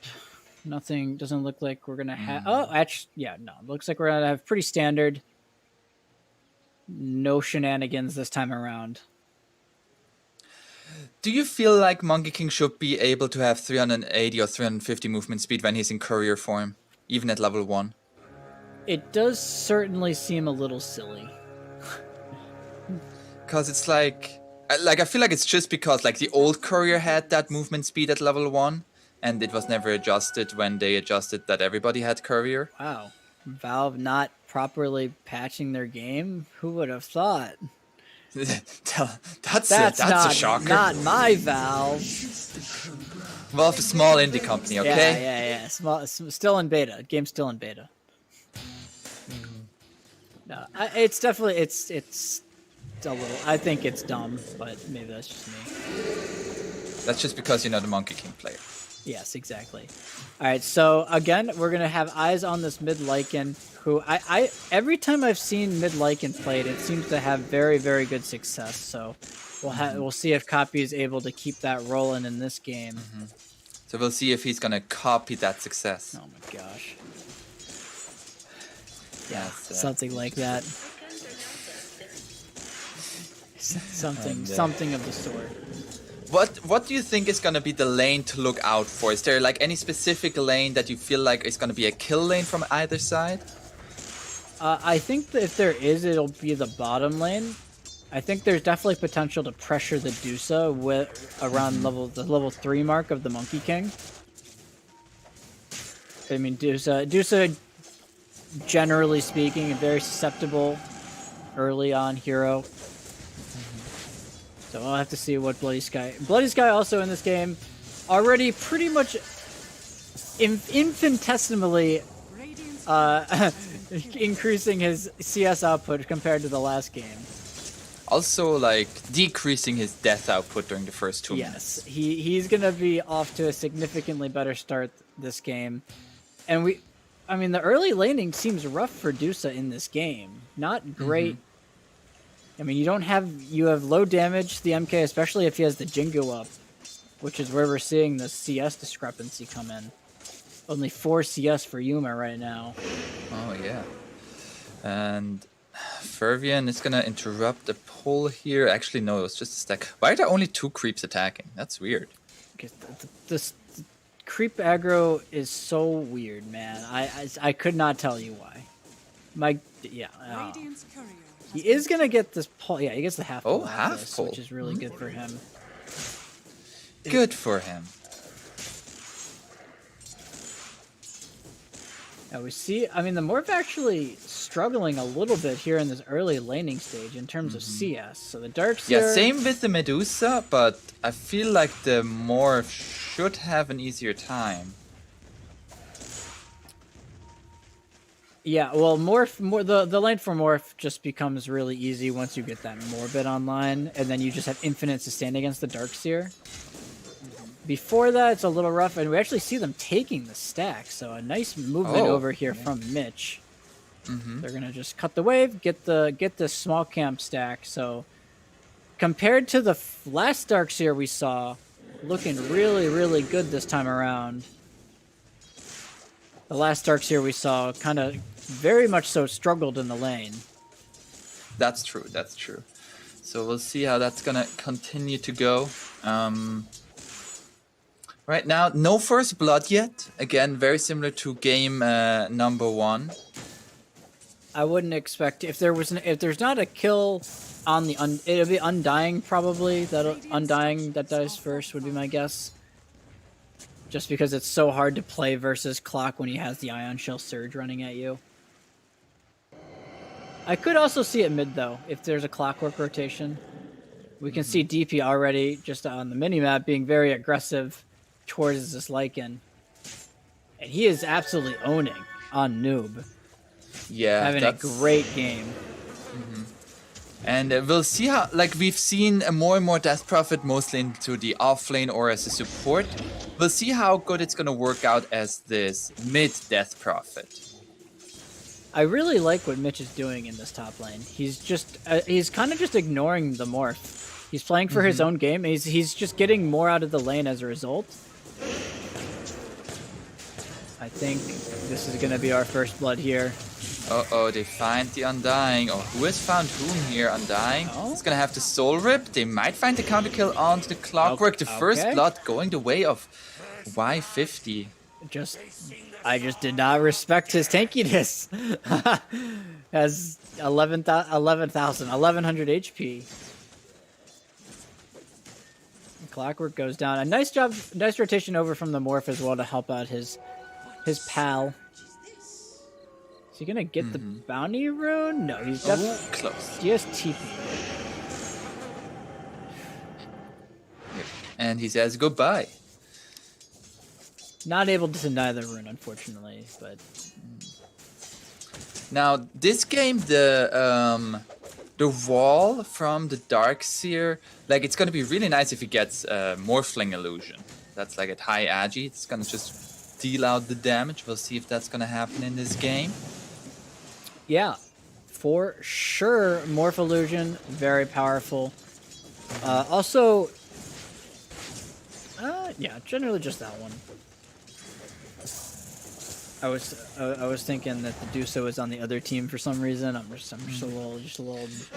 nothing doesn't look like we're gonna have. Oh, actually, yeah, no, looks like we're gonna have pretty standard. No shenanigans this time around. Do you feel like Monkey King should be able to have 380 or 350 movement speed when he's in courier form, even at level 1? It does certainly seem a little silly. Because it's like I feel like it's just because like the old courier had that movement speed at level 1, and it was never adjusted when they adjusted that everybody had courier. Wow. Valve not properly patching their game? Who would have thought? That's not, a shocker. Not my Valve. Valve, a small indie company, okay? Yeah. Still in beta. Game's still in beta. No, it's definitely it's a little. I think it's dumb, but maybe that's just me. That's just because you're not a Monkey King player. Yes, exactly. All right, so again, we're gonna have eyes on this mid Lycan, who I every time I've seen mid Lycan played, it seems to have very, very good success. So we'll see if Copy is able to keep that rolling in this game. So we'll see if he's gonna copy that success. Oh my gosh. Yeah, Yes, something like that. Something of the sort. What do you think is gonna be the lane to look out for? Is there like any specific lane that you feel like is gonna be a kill lane from either side? I think that if there is, it'll be the bottom lane. I think there's definitely potential to pressure the Dusa around the level 3 mark of the Monkey King. I mean, Dusa, generally speaking, a very susceptible early on hero. So I'll have to see what Bloody Sky... Bloody Sky also in this game, already pretty much infinitesimally increasing his CS output compared to the last game. Also, like, decreasing his death output during the first 2 minutes. Yes, he's going to be off to a significantly better start this game. And I mean, the early laning seems rough for Dusa in this game. Not great. I mean, you have low damage, the MK, especially if he has the Jingo up, which is where we're seeing the CS discrepancy come in. Only 4 CS for Yuma right now. Oh, yeah. And Fervian is gonna interrupt the pull here. Actually, no, it's just a stack. Why are there only 2 creeps attacking? That's weird. Because the creep aggro is so weird, man. I could not tell you why. Radiant's courier He is gonna get this pull. Yeah, he gets the half pull. Half pull, which is really good for him. Good for him. Now we see. I mean, the Morph actually struggling a little bit here in this early laning stage in terms of CS. So the Darkseer. Yeah, same with the Medusa, but I feel like the Morph should have an easier time. Yeah, well, the lane for Morph just becomes really easy once you get that Morbid online, and then you just have infinite sustain against the Darkseer. Before that, it's a little rough, and we actually see them taking the stack, so a nice movement over here from Mitch. They're gonna just cut the wave, get the small camp stack. So compared to the last Darkseer we saw, looking really, really good this time around. The last Darkseer we saw kind of very much so struggled in the lane. That's true, that's true. So we'll see how that's gonna continue to go. Right now, no first blood yet. Again, very similar to game number 1. I wouldn't expect if there's not a kill on the it'll be Undying probably. Undying that dies first would be my guess. Just because it's so hard to play versus Clock when he has the Ion Shell Surge running at you. I could also see it mid though if there's a Clockwork rotation. We can see DP already just on the minimap being very aggressive towards this Lycan. And he is absolutely owning on Noob. Yeah, having a great game. And we'll see how, like, we've seen more and more Death Prophet mostly into the off lane or as a support. We'll see how good it's gonna work out as this mid Death Prophet. I really like what Mitch is doing in this top lane. He's just he's kind of just ignoring the Morph. He's playing for his own game. He's just getting more out of the lane as a result. I think this is gonna be our first blood here. Uh-oh, they find the Undying. Oh, who has found whom here? Undying. Oh. It's gonna have the Soul Rip. They might find the counter kill onto the Clockwork. The first blood going the way of Y50. Just I just did not respect his tankiness. Has 11,000, 1100 HP. Clockwork goes down. A nice job, nice rotation over from the Morph as well to help out his pal. Is he gonna get the bounty rune? No, he's definitely close. He has TP. And he says goodbye. Not able to deny the rune, unfortunately, but Now this game, the wall from the Darkseer, like it's gonna be really nice if he gets Morphling Illusion. That's like at high agi. It's gonna just deal out the damage. We'll see if that's gonna happen in this game. yeah, for sure, Morph Illusion, very powerful. Also, yeah, generally just that one. I was thinking that the Duso is on the other team for some reason. I'm just a little.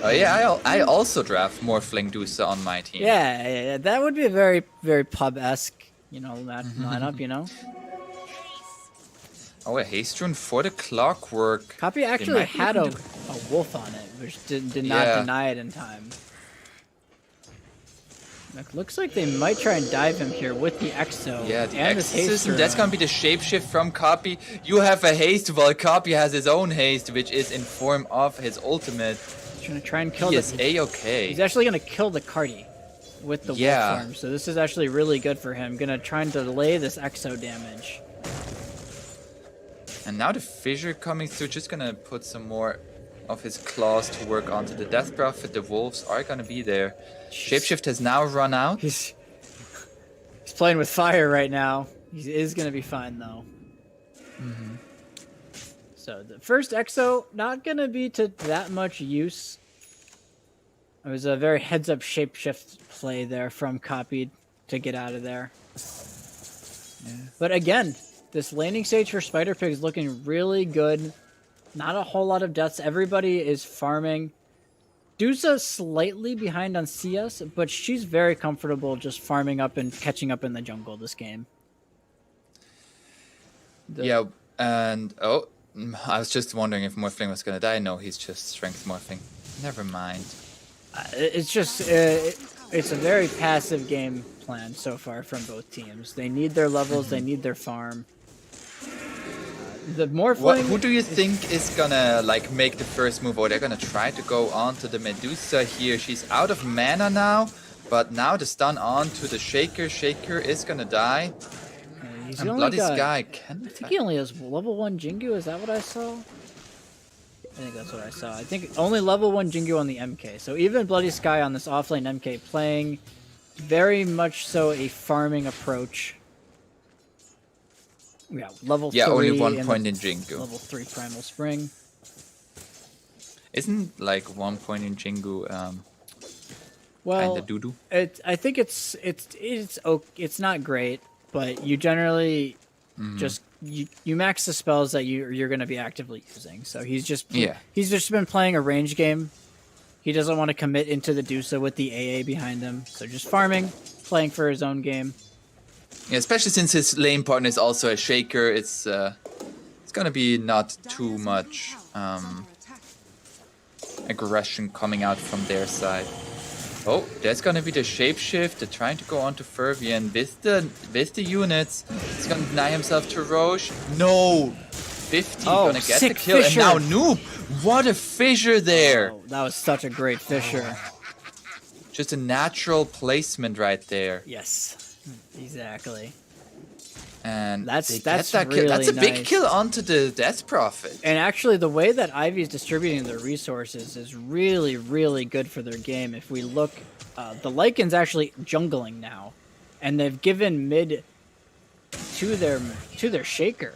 Oh yeah, I also draft Morphling Dusa on my team. Yeah, that would be a very pub-esque, lineup, Oh, a haste rune for the Clockwork. Copy actually had a wolf on it, which did not deny it in time. It looks like they might try and dive him here with the Exo. Yeah, the and this haste exorcism. That's gonna be the shapeshift from Copy. You have a haste, while Copy has his own haste, which is in form of his ultimate. He's trying to try and kill He is A-okay. He's actually gonna kill the Cardi with the wolf form. So this is actually really good for him. Gonna try and delay this Exo damage. And now the fissure coming through, just gonna put some more of his claws to work onto the Death Prophet. The wolves are gonna be there. Shapeshift has now run out. He's playing with fire right now. He is gonna be fine though. So the first Exo not gonna be to that much use. It was a very heads-up shapeshift play there from Copied to get out of there. But again, this laning stage for Spider Pig is looking really good. Not a whole lot of deaths. Everybody is farming. Dusa slightly behind on CS, but she's very comfortable just farming up and catching up in the jungle this game. Yeah, and I was just wondering if Morphling was gonna die. No, he's just strength morphing. Never mind. It's just it's a very passive game plan so far from both teams. They need their levels, they need their farm. The Morphling. Who do you think is gonna make the first move? Or they're gonna try to go on to the Medusa here. She's out of mana now, but now the stun on to the Shaker. Shaker is gonna die. He's And only Bloody got, Sky can. I think he only has level 1 Jingu. Is that what I saw? I think that's what I saw. I think only level 1 Jingu on the MK. So even Bloody Sky on this offlane MK playing very much so a farming approach. Yeah, level 3. Yeah, only 1 point in Jingu. Level 3 Primal Spring. Isn't 1 point in Jingu Well, kinda doo-doo? I think it's not great, but you generally just you max the spells that you're going to be actively using. So he's just been playing a range game. He doesn't want to commit into the Dusa with the AA behind him. So just farming, playing for his own game. Yeah, especially since his lane partner is also a Shaker, it's gonna be not too much aggression coming out from their side. Oh, there's gonna be the shapeshift. They're trying to go on to Fervian with the units. He's gonna deny himself to Roche. No, 50 gonna get the kill, fissure. and now Noob. What a fissure there! Oh, that was such a great fissure. Just a natural placement right there. Yes. Exactly. And that's that kill. really That's a big nice. kill onto the Death Prophet. And actually, the way that Ivy's distributing their resources is really, really good for their game. If we look, the Lycan's actually jungling now, and they've given mid to their Shaker.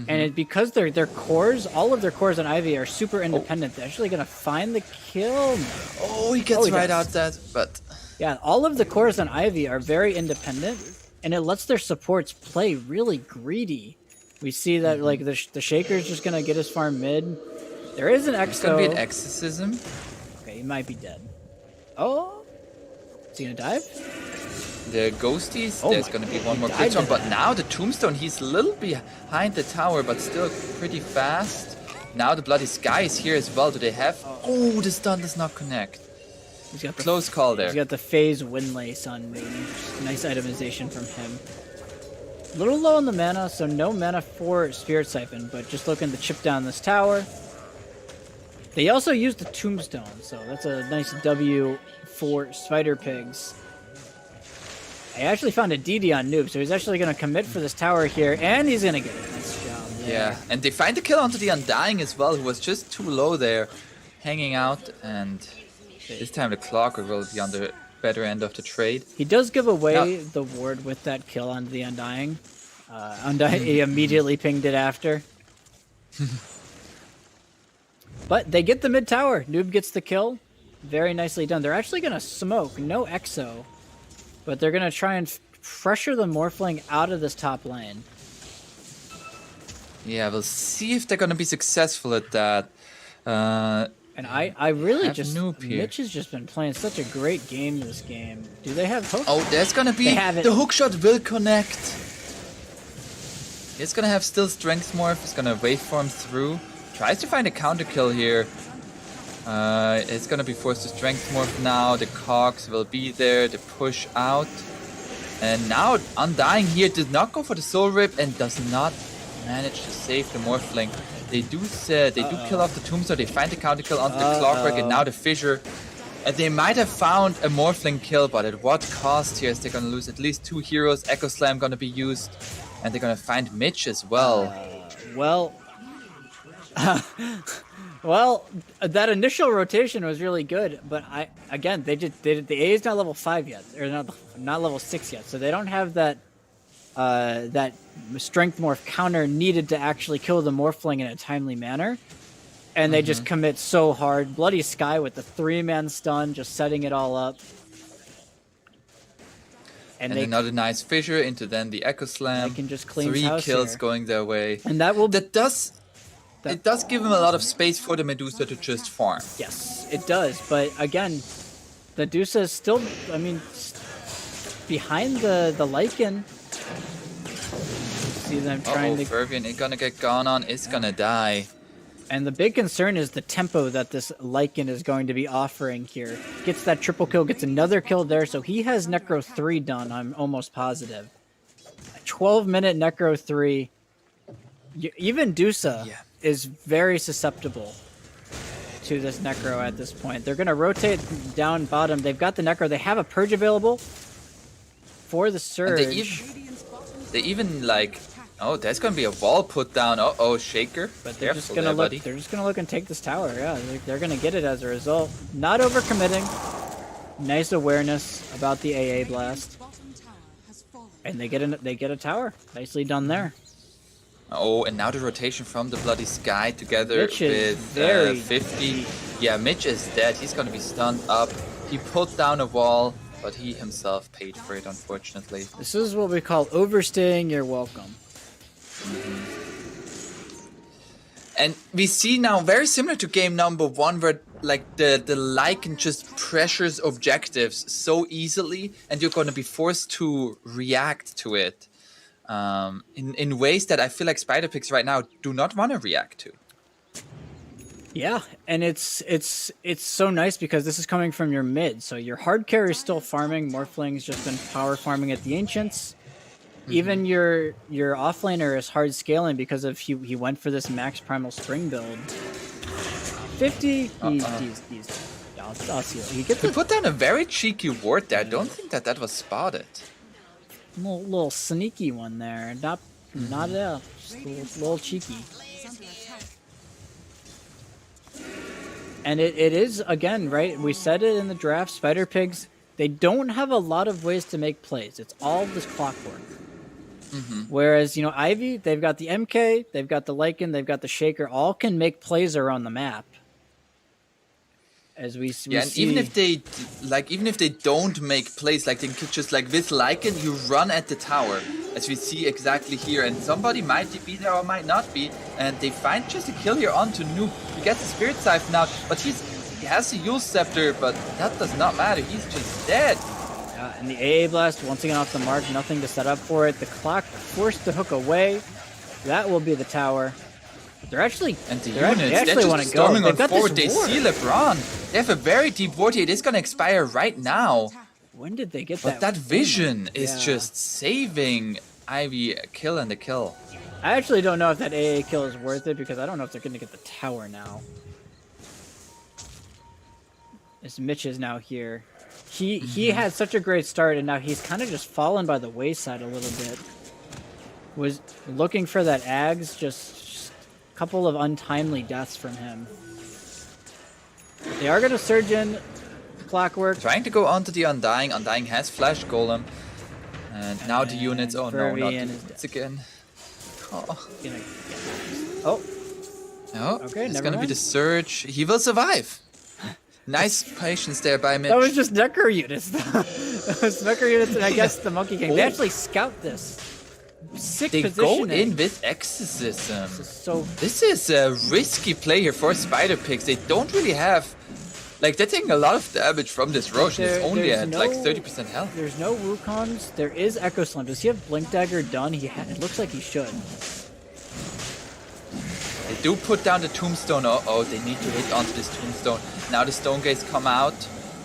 And because their cores, all of their cores on Ivy are super independent. They're actually gonna find the kill. Oh, he gets right out that, but. Yeah, all of the cores on Ivy are very independent, and it lets their supports play really greedy. We see that the Shaker's just gonna get his farm mid. There is an Exo. It's gonna be an exorcism. Okay, he might be dead. Oh, is he gonna dive? the ghosties. Oh There's my going to be God, one he more died crit to one, but that. now the tombstone, he's a little behind the tower, but still pretty fast. Now the Bloody Sky is here as well. Do they have... Oh, the stun does not connect. He's got the, Close call there. He's got the phase Windlace on Moon. Nice itemization from him. A little low on the mana, so no mana for Spirit Siphon, but just looking to chip down this tower. They also used the Tombstone, so that's a nice W for Spider Pigs. I actually found a DD on Noob, so he's actually going to commit for this tower here, and he's going to get it. Nice job. Yeah, and they find the kill onto the Undying as well, who was just too low there, hanging out, and this time the Clocker will be on the better end of the trade. He does give away the ward with that kill onto the Undying. Undying, he immediately pinged it after. But they get the mid tower. Noob gets the kill. Very nicely done. They're actually going to smoke. No Exo. But they're going to try and pressure the Morphling out of this top lane. Yeah, we'll see if they're going to be successful at that. And I really Have just... Noob here. Mitch has just been playing such a great game this game. Do they have hook? Oh, there's going to be... They have it. The hookshot will connect. He's going to have still Strength Morph. He's going to waveform through. Tries to find a counter kill here. It's going to be forced to Strength Morph now. The cogs will be there. The push out. And now Undying here did not go for the Soul Rip and does not manage to save the Morphling. They do kill off the Tombstone. They find the counter kill onto the Clockwork and now the Fissure. And they might have found a Morphling kill, but at what cost here? As they're going to lose at least 2 heroes. Echo Slam going to be used. And they're going to find Mitch as well. Well... well, that initial rotation was really good, but the A is not level 5 yet, or not level 6 yet, so they don't have that that strength morph counter needed to actually kill the Morphling in a timely manner, and they just commit so hard. Bloody Sky with the 3-man stun, just setting it all up. And another nice Fissure into then the Echo Slam. They can just clean 3 house kills here. going their way. And that will... It does give him a lot of space for the Medusa to just farm. Yes, it does. But again, the Medusa is still, I mean, behind the Lycan. See them trying to... Fervian is gonna get gone on, is gonna die. And the big concern is the tempo that this Lycan is going to be offering here. Gets that triple kill, gets another kill there, so he has Necro 3 done, I'm almost positive. A 12-minute Necro 3. Even Dusa is very susceptible to this Necro at this point. They're going to rotate down bottom. They've got the Necro. They have a Purge available for the Surge. They even like... Oh, there's going to be a wall put down. Uh-oh, Shaker. But they're just going to look. Buddy. They're just going to look and take this tower. Yeah, they're going to get it as a result. Not overcommitting. Nice awareness about the AA blast. And they get a tower. Nicely done there. Oh, and now the rotation from the Bloody Sky together Mitch is with 50. Yeah, Mitch is dead. He's going to be stunned up. He put down a wall, but he himself paid for it, unfortunately. This is what we call overstaying your welcome. And we see now, very similar to game number 1, where like the Lycan just pressures objectives so easily, and you're going to be forced to react to it. In ways that I feel like Spider Pigs right now do not want to react to. Yeah, and it's so nice because this is coming from your mid, so your hard carry is still farming. Morphling's just been power farming at the Ancients. Even your offlaner is hard scaling because of he went for this max primal spring build. 50. I'll see. He put down a very cheeky ward there. I don't think that was spotted. Little sneaky one there. Not just a little cheeky. And it is, again, right? We said it in the draft, Spider Pigs, they don't have a lot of ways to make plays. It's all this clockwork. Whereas, you know, Ivy, they've got the MK, they've got the Lycan, they've got the Shaker, all can make plays around the map. As we see. And even if they don't make plays, like they could just like with Lycan, you run at the tower, as we see exactly here, and somebody might be there or might not be, and they find just a kill here onto Noob. He gets the Spirit Siphon out, but he has the Yule Scepter, but that does not matter. He's just dead. And the AA Blast, once again off the mark, nothing to set up for it. The clock forced the hook away. That will be the tower. They're actually, And the they units, actually they're want just to go. storming They've on got forward. They this ward. see LeBron. They have a very deep ward here. It is going to expire right now. When did they get But that? that vision is Yeah. just saving Ivy a kill and a kill. I actually don't know if that AA kill is worth it because I don't know if they're going to get the tower now. As Mitch is now here. He had such a great start and now he's kind of just fallen by the wayside a little bit. Was looking for that Ags, just a couple of untimely deaths from him. They are going to surge in Clockwork. Trying to go onto the Undying. Undying has Flash Golem. And now the And units. Oh no, Furby not the and his units again. Oh, Oh, no. Okay, It's never going to be mind. the Surge. He will survive. Nice patience there by Mitch. that was just Necro units. That was Necro units and I guess the Monkey King. They Oh. actually scout this. Sick They positioning. go in with Exorcism. So This is a risky play here for Spider Pigs. They don't really have... Like, they're taking a lot of damage from this Roche, and it's only there's at like 30% health. There's no Wukongs. There is Echo Slam. Does he have Blink Dagger done? It looks like he should. They do put down the Tombstone. Oh, they need to hit onto this Tombstone. Now the Stone Gates come out.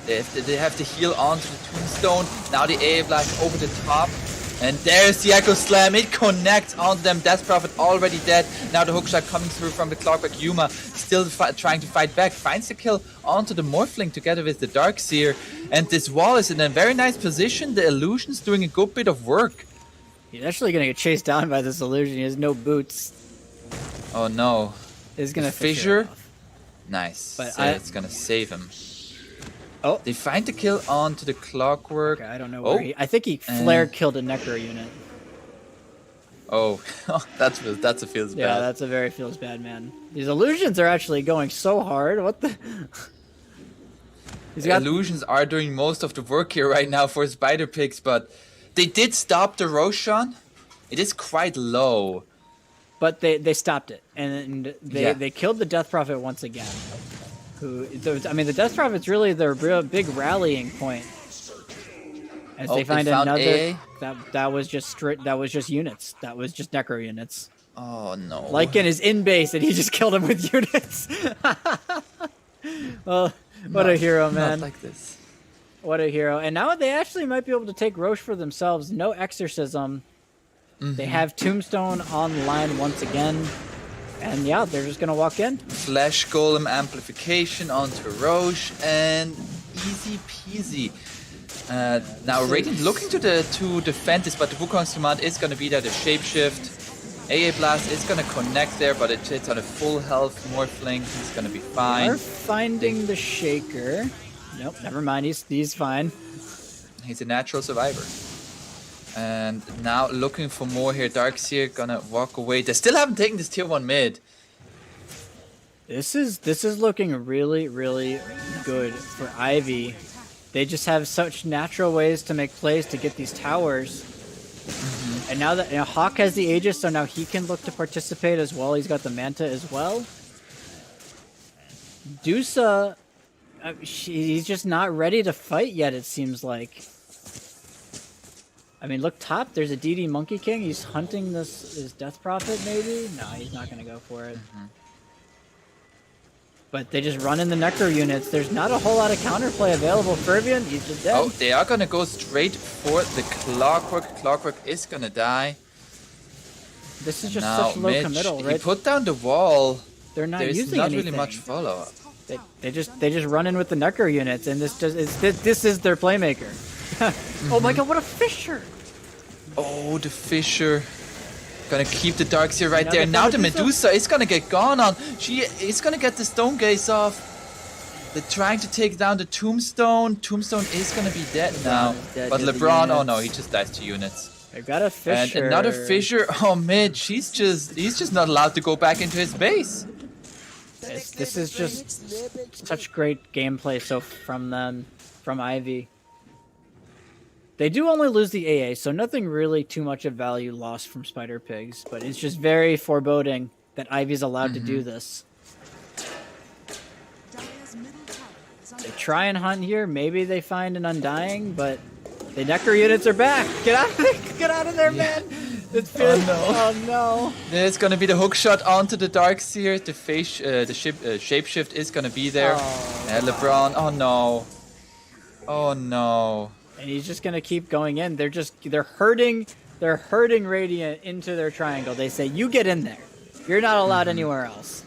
They have to heal onto the Tombstone. Now the AA Blast over the top. And there's the Echo Slam. It connects onto them. Death Prophet already dead. Now the hookshot coming through from the Clockwork. Yuma still trying to fight back. Finds the kill onto the Morphling together with the Darkseer. And this wall is in a very nice position. The Illusion's doing a good bit of work. He's actually gonna get chased down by this illusion. He has no boots. Oh no. He's gonna The fissure. fissure? Nice. But So it's gonna save him. Oh, They find the kill onto the Clockwork. okay, I don't know Oh. where he. I think he flare killed a Necro unit. Oh, that's a feels Yeah, bad. that's a very feels bad, man. These illusions are actually going so hard. What the? He's The got. Illusions are doing most of the work here right now for Spider Pigs, but they did stop the Roshan. It is quite low. But they stopped it, and Yeah. they killed the Death Prophet once again. I mean, the Death Prophet's really their real big rallying point. As Oh, they they find found another AA? that was just units. That was just Necro units. Oh no. Lycan is in base, and he just killed him with units. Well, what a hero, man! Not like this. What a hero! And now they actually might be able to take Roche for themselves. No exorcism. They have Tombstone on the line once again. And yeah, they're just gonna walk in. Flash Golem amplification onto Roche and easy peasy. Now Radiant looking to defend this, but the Wukong's command is gonna be there. The shapeshift. AA Blast is gonna connect there, but it hits on a full health Morphling. He's gonna be Are fine. finding the Shaker. Nope, never mind. He's fine. He's a natural survivor. And now looking for more here. Darkseer gonna walk away. They still haven't taken this tier 1 mid. This is looking really, really good for Ivy. They just have such natural ways to make plays to get these towers. And now that Hawk has the Aegis, so now he can look to participate as well. He's got the Manta as well. Dusa, he's just not ready to fight yet, it seems like. I mean, look top. There's a DD Monkey King. He's hunting his Death Prophet, maybe? No, he's not going to go for it. But they just run in the Necro units. There's not a whole lot of counterplay available. Fervian, he's just dead. Oh, they are gonna go straight for the Clockwork. Clockwork is gonna die. This is just Now such low Mitch, committal, he right? put down the wall. They're not There's using not anything. really much follow-up. They just run in with the Necro units, and this is their playmaker. Oh my god, what a fisher! Oh, the Fisher. Gonna keep the Darkseer right Now there. they Now found the Medusa. Medusa is gonna get gone on. She is gonna get the Stone Gaze off. They're trying to take down the Tombstone. Tombstone is gonna be dead now. is dead But to the LeBron, oh no, units. he just dies to units. They've got a fisher. And another Fisher. Oh, Mitch, he's just not allowed to go back into his base. This is just such great gameplay from Ivy. They do only lose the AA, so nothing really too much of value lost from Spider Pigs, but it's just very foreboding that Ivy's allowed to do this. Dire's middle tower is under They try and hunt here, maybe they find an Undying, but The Necro units are back. Get out of there, get out of there, man. It's been, oh no. There's gonna be the hook shot onto the Darkseer. The face, shapeshift is gonna be there. LeBron, oh no. Oh no. And he's just gonna keep going in. They're herding Radiant into their triangle. They say, you get in there. You're not allowed anywhere else.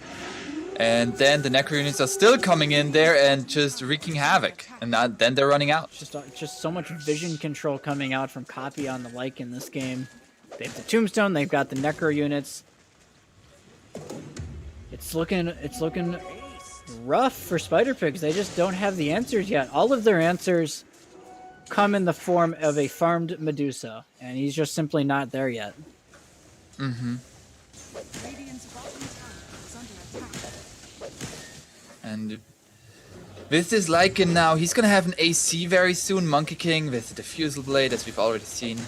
And then the Necro units are still coming in there and just wreaking havoc. And then they're running out. Just so much vision control coming out from Copy on the like in this game. They have the Tombstone. They've got the Necro units. It's looking rough for Spider Pigs. They just don't have the answers yet. All of their answers come in the form of a farmed Medusa, and he's just simply not there yet. Mm-hmm. Radiant's bottom tower is under attack. And with this Lycan now, he's gonna have an AC very soon. Monkey King with the Diffusal Blade, as we've already seen.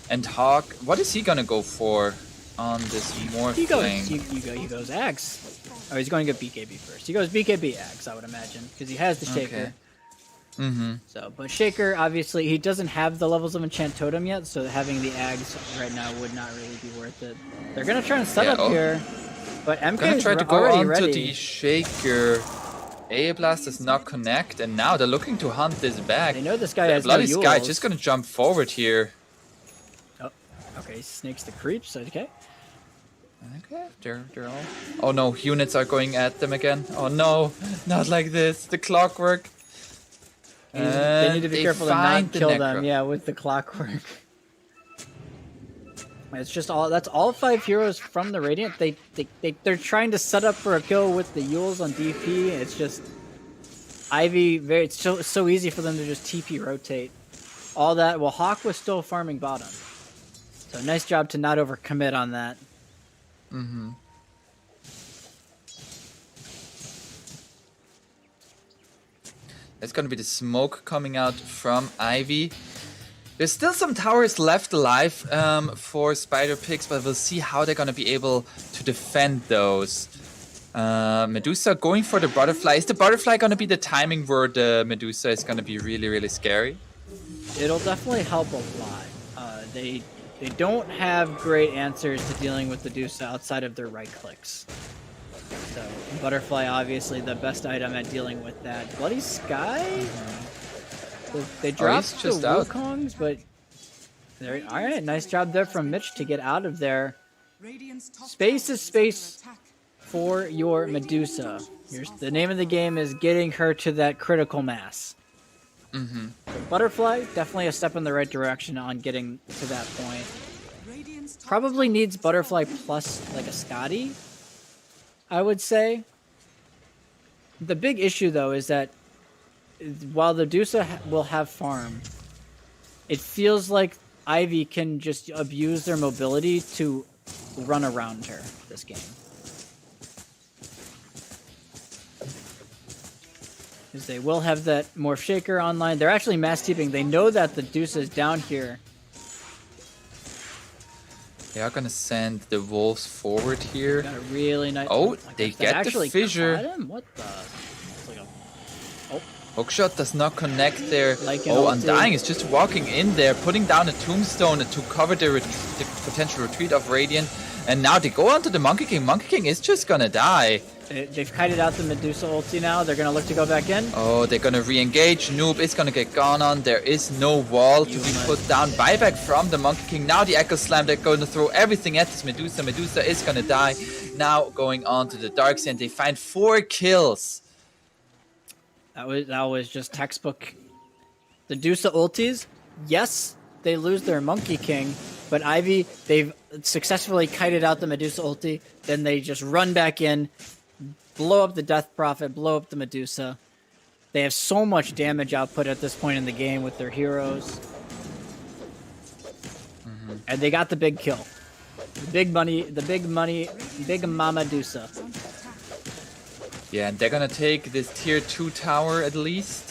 And Hawk, what is he gonna go for on this Morphling? He goes Axe. Oh, he's going to get BKB first. He goes BKB Axe, I would imagine, because he has the Shaker. Okay. Mm-hmm. So, but Shaker, obviously, he doesn't have the levels of Enchant Totem yet, so having the Ags right now would not really be worth it. They're gonna try and set up here, but MK Gonna is try to go already onto ready. the Shaker. Blast does not connect, and now they're looking to hunt this back. They know this guy The has Bloody no Sky Yules. just gonna jump forward here. Oh, okay, snakes the creeps. Okay. Okay, they're all. Oh no, units are going at them again. Oh no, not like this. The clockwork. They need to be careful to find not the kill Necro. them. Yeah, with the clockwork. It's just all. That's all 5 heroes from the Radiant. They're trying to set up for a kill with the Yules on DP. It's just Ivy. It's so easy for them to just TP rotate. All that. Well, Hawk was still farming bottom. So nice job to not overcommit on that. Mm-hmm. There's gonna be the smoke coming out from Ivy. There's still some towers left alive for Spider Pigs, but we'll see how they're gonna be able to defend those. Medusa going for the butterfly. Is the butterfly gonna be the timing where the Medusa is gonna be really, really scary? It'll definitely help a lot. They don't have great answers to dealing with the Medusa outside of their right clicks. So butterfly, obviously the best item at dealing with that. Bloody Sky. They dropped the just out. Wukongs, but all right. Nice job there from Mitch to get out of there. Radiant's top Space tower is space under attack. for your Medusa. Here's the name of the game is getting her to that critical mass. Mm-hmm. Butterfly, definitely a step in the right direction on getting to that point. Radiant's top Probably tower needs is Butterfly under plus like a Scotty, I would say. The big issue though is that while the Medusa will have farm, it feels like Ivy can just abuse their mobility to run around her this game. Because they will have that Morph Shaker online. They're actually mass TPing. They know that the Medusa is down here. They are gonna send the wolves forward here. Got a really nice. Oh, my they gosh, that get the actually fissure. caught him? What the? It's like a, Hookshot does not connect there. Like an Oh, ulti. Undying is just walking in there, putting down a tombstone to cover the potential retreat of Radiant. And now they go onto the Monkey King. Monkey King is just gonna die. they've kited out the Medusa ulti now. They're gonna look to go back in. Oh, they're gonna re-engage. Noob is gonna get gone on. There is no wall to be put down. Buyback from the Monkey King. Now the Echo Slam. They're gonna throw everything at this Medusa. Medusa is gonna die. Now going on to the Darkseer, and they find 4 kills. That was just textbook. The Medusa ultis. Yes, they lose their Monkey King, but Ivy, they've successfully kited out the Medusa ulti. Then they just run back in, blow up the Death Prophet, blow up the Medusa. They have so much damage output at this point in the game with their heroes. And they got the big kill. The big Mama Medusa. Yeah, and they're gonna take this tier 2 tower at least.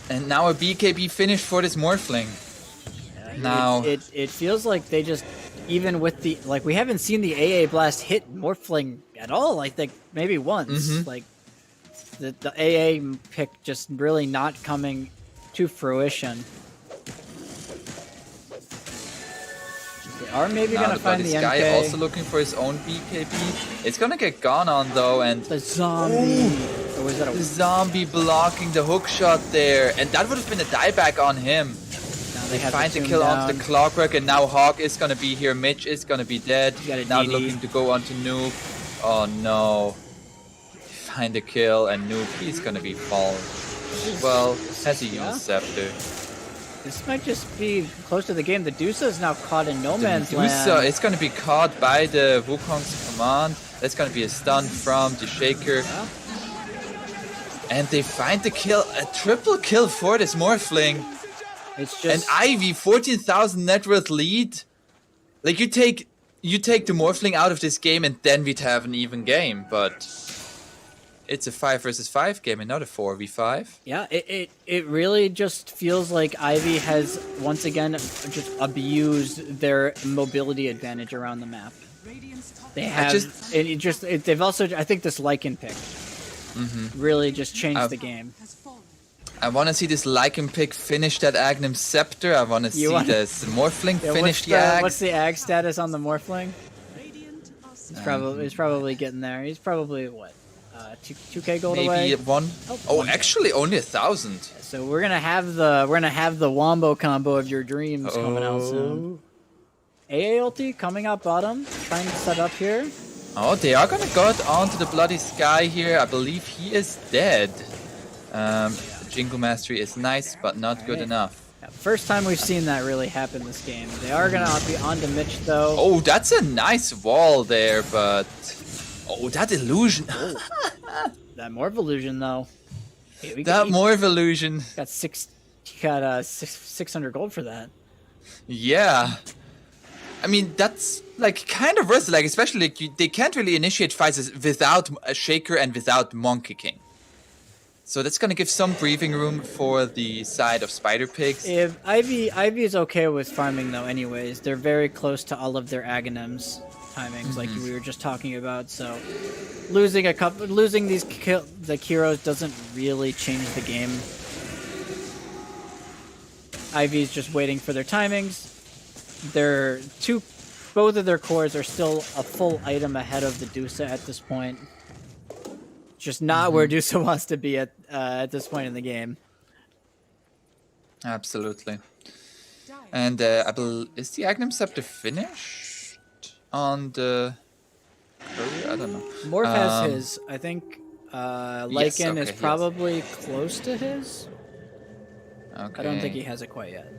And now a BKB finish for this Morphling. Now It feels like they just, even with the, like, we haven't seen the AA blast hit Morphling at all. I think maybe once. Like the AA pick just really not coming to fruition. They are maybe Now gonna find the this guy MK. also looking for his own BKB. It's gonna get gone on though, and The zombie. Or was that the a zombie blocking the hook shot there, and that would have been a dieback on him. Now They have find to the tune kill down. onto the Clockwork, and now Hawk is gonna be here. Mitch is gonna be dead. got a Now DD. looking to go onto Noob. Oh no. Find the kill, and Noob, he's gonna be fallen. Well, has he Yeah. used Scepter? This might just be close to the game. The Dusa is now caught in no The man's Medusa land. is gonna be caught by the Wukong's command. That's gonna be a stun from the Shaker. Yeah. And they find the kill, a triple kill for this Morphling. It's And just Ivy, 14,000 net worth lead. Like you take the Morphling out of this game, and then we'd have an even game. But it's a 5 versus 5 game, and not a 4v5. yeah. It really just feels like Ivy has once again just abused their mobility advantage around the map. Radiant's top They have. They've also. I think this Lycan pick really just changed the game. has fallen. I want to see this Lycan pick finish that Agnum Scepter. I want to see this Morphling Yeah, finish the Ag. what's the ag status on the Morphling? Radiant are He's probably getting there. He's probably what, 2K gold Maybe away. one. Oh, Oh, one. actually only 1,000. So we're gonna have the wombo combo of your dreams coming out soon. AA ulti coming out bottom, trying to set up here. Oh, they are gonna go onto the Bloody Sky here. I believe he is dead. The Jingle Mastery is nice, but not good Right. enough. Yeah, first time we've seen that really happen this game. They are gonna be onto Mitch though. Oh, that's a nice wall there, but... Oh, that illusion. That Morph illusion though. Hey, we That got, Morph illusion. got 600 gold for that. Yeah. I mean, that's like kind of versatile, like especially like they can't really initiate fights without a Shaker and without Monkey King. So that's gonna give some breathing room for the side of Spider Pigs. If Ivy is okay with farming though anyways. They're very close to all of their Aghanims timings like we were just talking about, so losing these the Kiros doesn't really change the game. Ivy's just waiting for their timings. Both of their cores are still a full item ahead of the Dusa at this point. Just not where Dusa wants to be at this point in the game. Absolutely. And is the Agnum Scepter finished on the courier? I don't know. Morph has his. I think Lycan okay, is he has. probably close to his. Okay. I don't think he has it quite yet.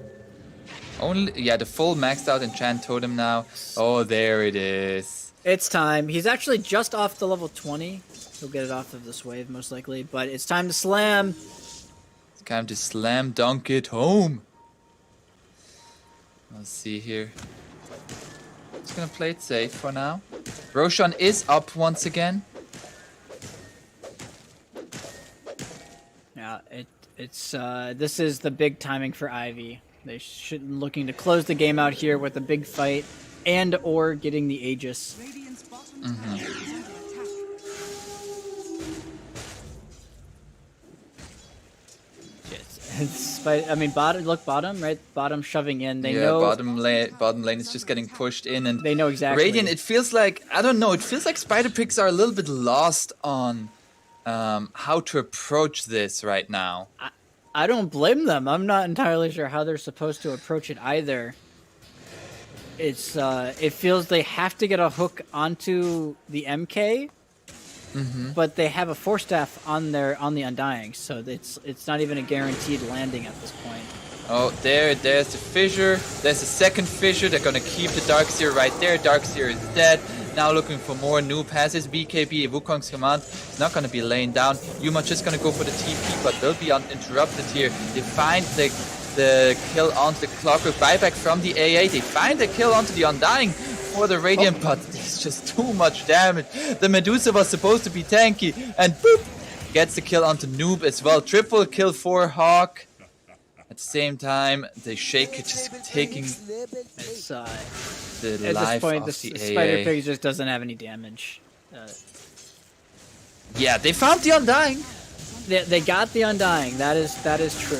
The full maxed out enchant totem now. Oh, there it is. It's time. He's actually just off the level 20. He'll get it off of this wave most likely, but it's time to slam. It's time to slam dunk it home. Let's see here. Just gonna play it safe for now. Roshan is up once again. Yeah, this is the big timing for Ivy. They should looking to close the game out here with a big fight and or getting the Aegis. Radiant's bottom tower is under attack. I mean, bottom, right? Bottom shoving in. They know bottom lane is just getting pushed in, and they know exactly. Radiant. It feels like I don't know. It feels like Spider Pigs are a little bit lost on how to approach this right now. I don't blame them. I'm not entirely sure how they're supposed to approach it either. It feels they have to get a hook onto the MK, but they have a Force Staff on the Undying, so it's not even a guaranteed landing at this point. Oh, there's the fissure. There's a second fissure. They're gonna keep the Darkseer right there. Darkseer is dead. Now looking for more. Noob has his BKB. Wukong's command is not gonna be laying down. Yuma just gonna go for the TP, but they'll be uninterrupted here. They find the kill onto the Clockwork buyback from the AA. They find the kill onto the Undying for the Radiant, but there's just too much damage. The Medusa was supposed to be tanky, and boop! Gets the kill onto Noob as well. Triple kill for Hawk. At the same time, the Shaker just taking It's, the at life this point, of the the Spider AA. Pig just doesn't have any damage. Yeah, they found the Undying. They got the Undying. That is true.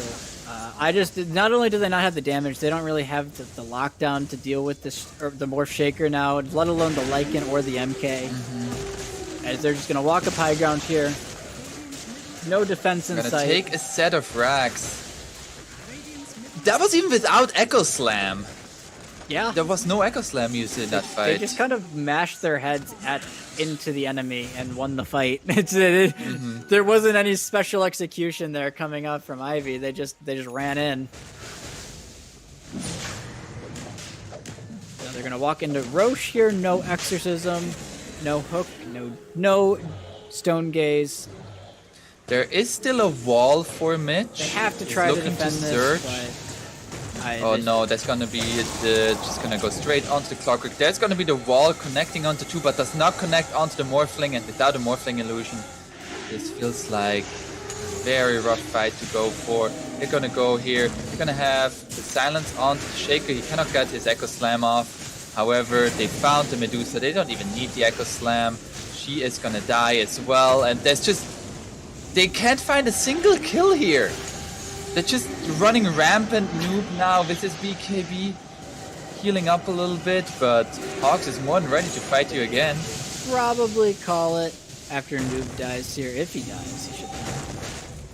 I just not only do they not have the damage, they don't really have the lockdown to deal with this or the Morph Shaker now, let alone the Lycan or the MK. As they're just gonna walk up high ground here. No defense in Gonna sight. take a set of racks. That was even without Echo Slam. Yeah. There was no Echo Slam used in that They fight. just kind of mashed their heads into the enemy and won the fight. There wasn't any special execution there coming out from Ivy. They just ran in. Now they're gonna walk into Roche here. No exorcism, no hook, no stone gaze. There is still a wall for Mitch. They have to He's try to looking defend search. this. Oh no, that's gonna be just gonna go straight onto the Clockwork. There's gonna be the wall connecting onto 2, but does not connect onto the Morphling, and without a Morphling illusion, this feels like a very rough fight to go for. They're gonna go here. They're gonna have the silence onto the Shaker. He cannot get his Echo Slam off. However, they found the Medusa. They don't even need the Echo Slam. She is gonna die as well, and there's just... They can't find a single kill here. They're just running rampant noob now with his BKB, healing up a little bit, but Hawks is more than ready to fight you again. Probably call it after Noob dies here. If he dies, he should die.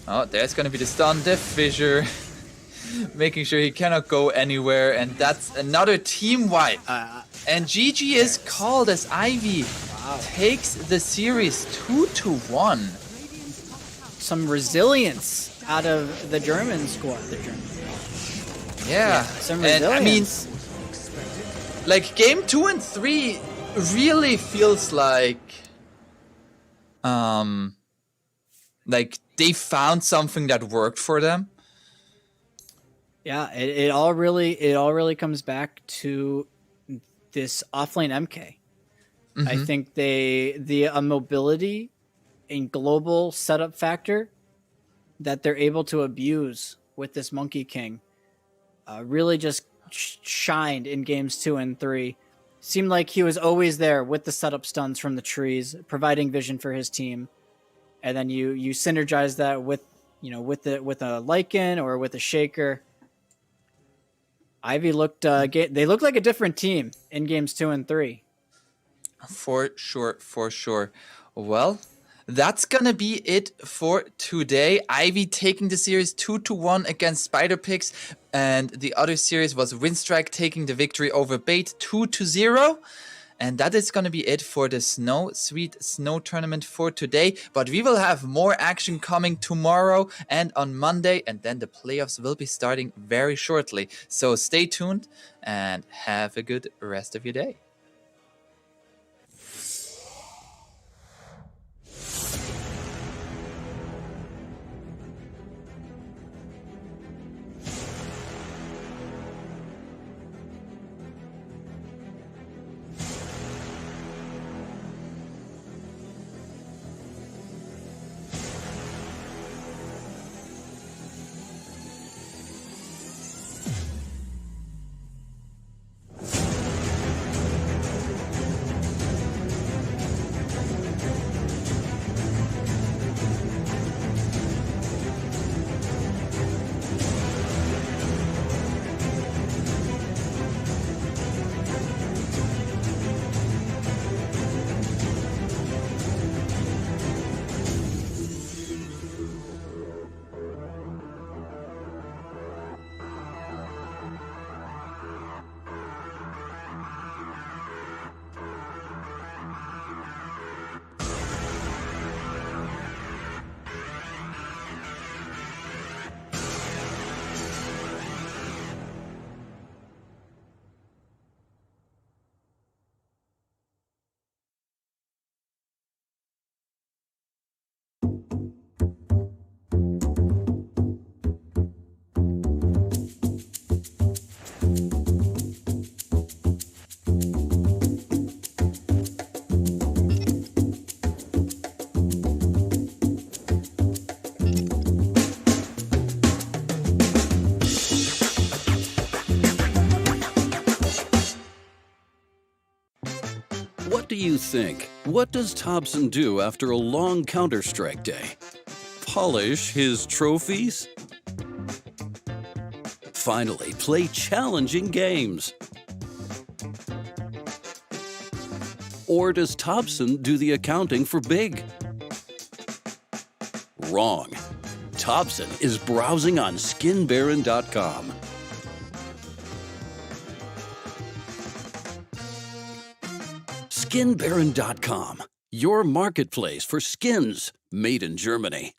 Oh, there's gonna be the stun, Death Fissure, making sure he cannot go anywhere, and that's another team wipe. And GG is called as Ivy takes the series 2-1. Some resilience out of the German squad. Yeah, some and I mean, resilience. like game 2 and 3 really feels like they found something that worked for them. Yeah, it all really comes back to this offlane MK. I think the mobility and global setup factor that they're able to abuse with this Monkey King really just shined in games 2 and 3. Seemed like he was always there with the setup stuns from the trees, providing vision for his team, and then you synergize that with with a Lycan or with a Shaker. Ivy looked they looked like a different team in games 2 and 3. For sure. Well, that's gonna be it for today. Ivy taking the series 2-1 against Spider-Pigs, and the other series was Windstrike taking the victory over Bait 2-0. And that is gonna be it for the Sweet Snow tournament for today. But we will have more action coming tomorrow and on Monday, and then the playoffs will be starting very shortly. So stay tuned and have a good rest of your day. What do you think? What does Thompson do after a long Counter-Strike day? Polish his trophies? finally play challenging games? Or does Thompson do the accounting for Big? Wrong. Thompson is browsing on skinbaron.com. Skinbaron.com, your marketplace for skins made in Germany.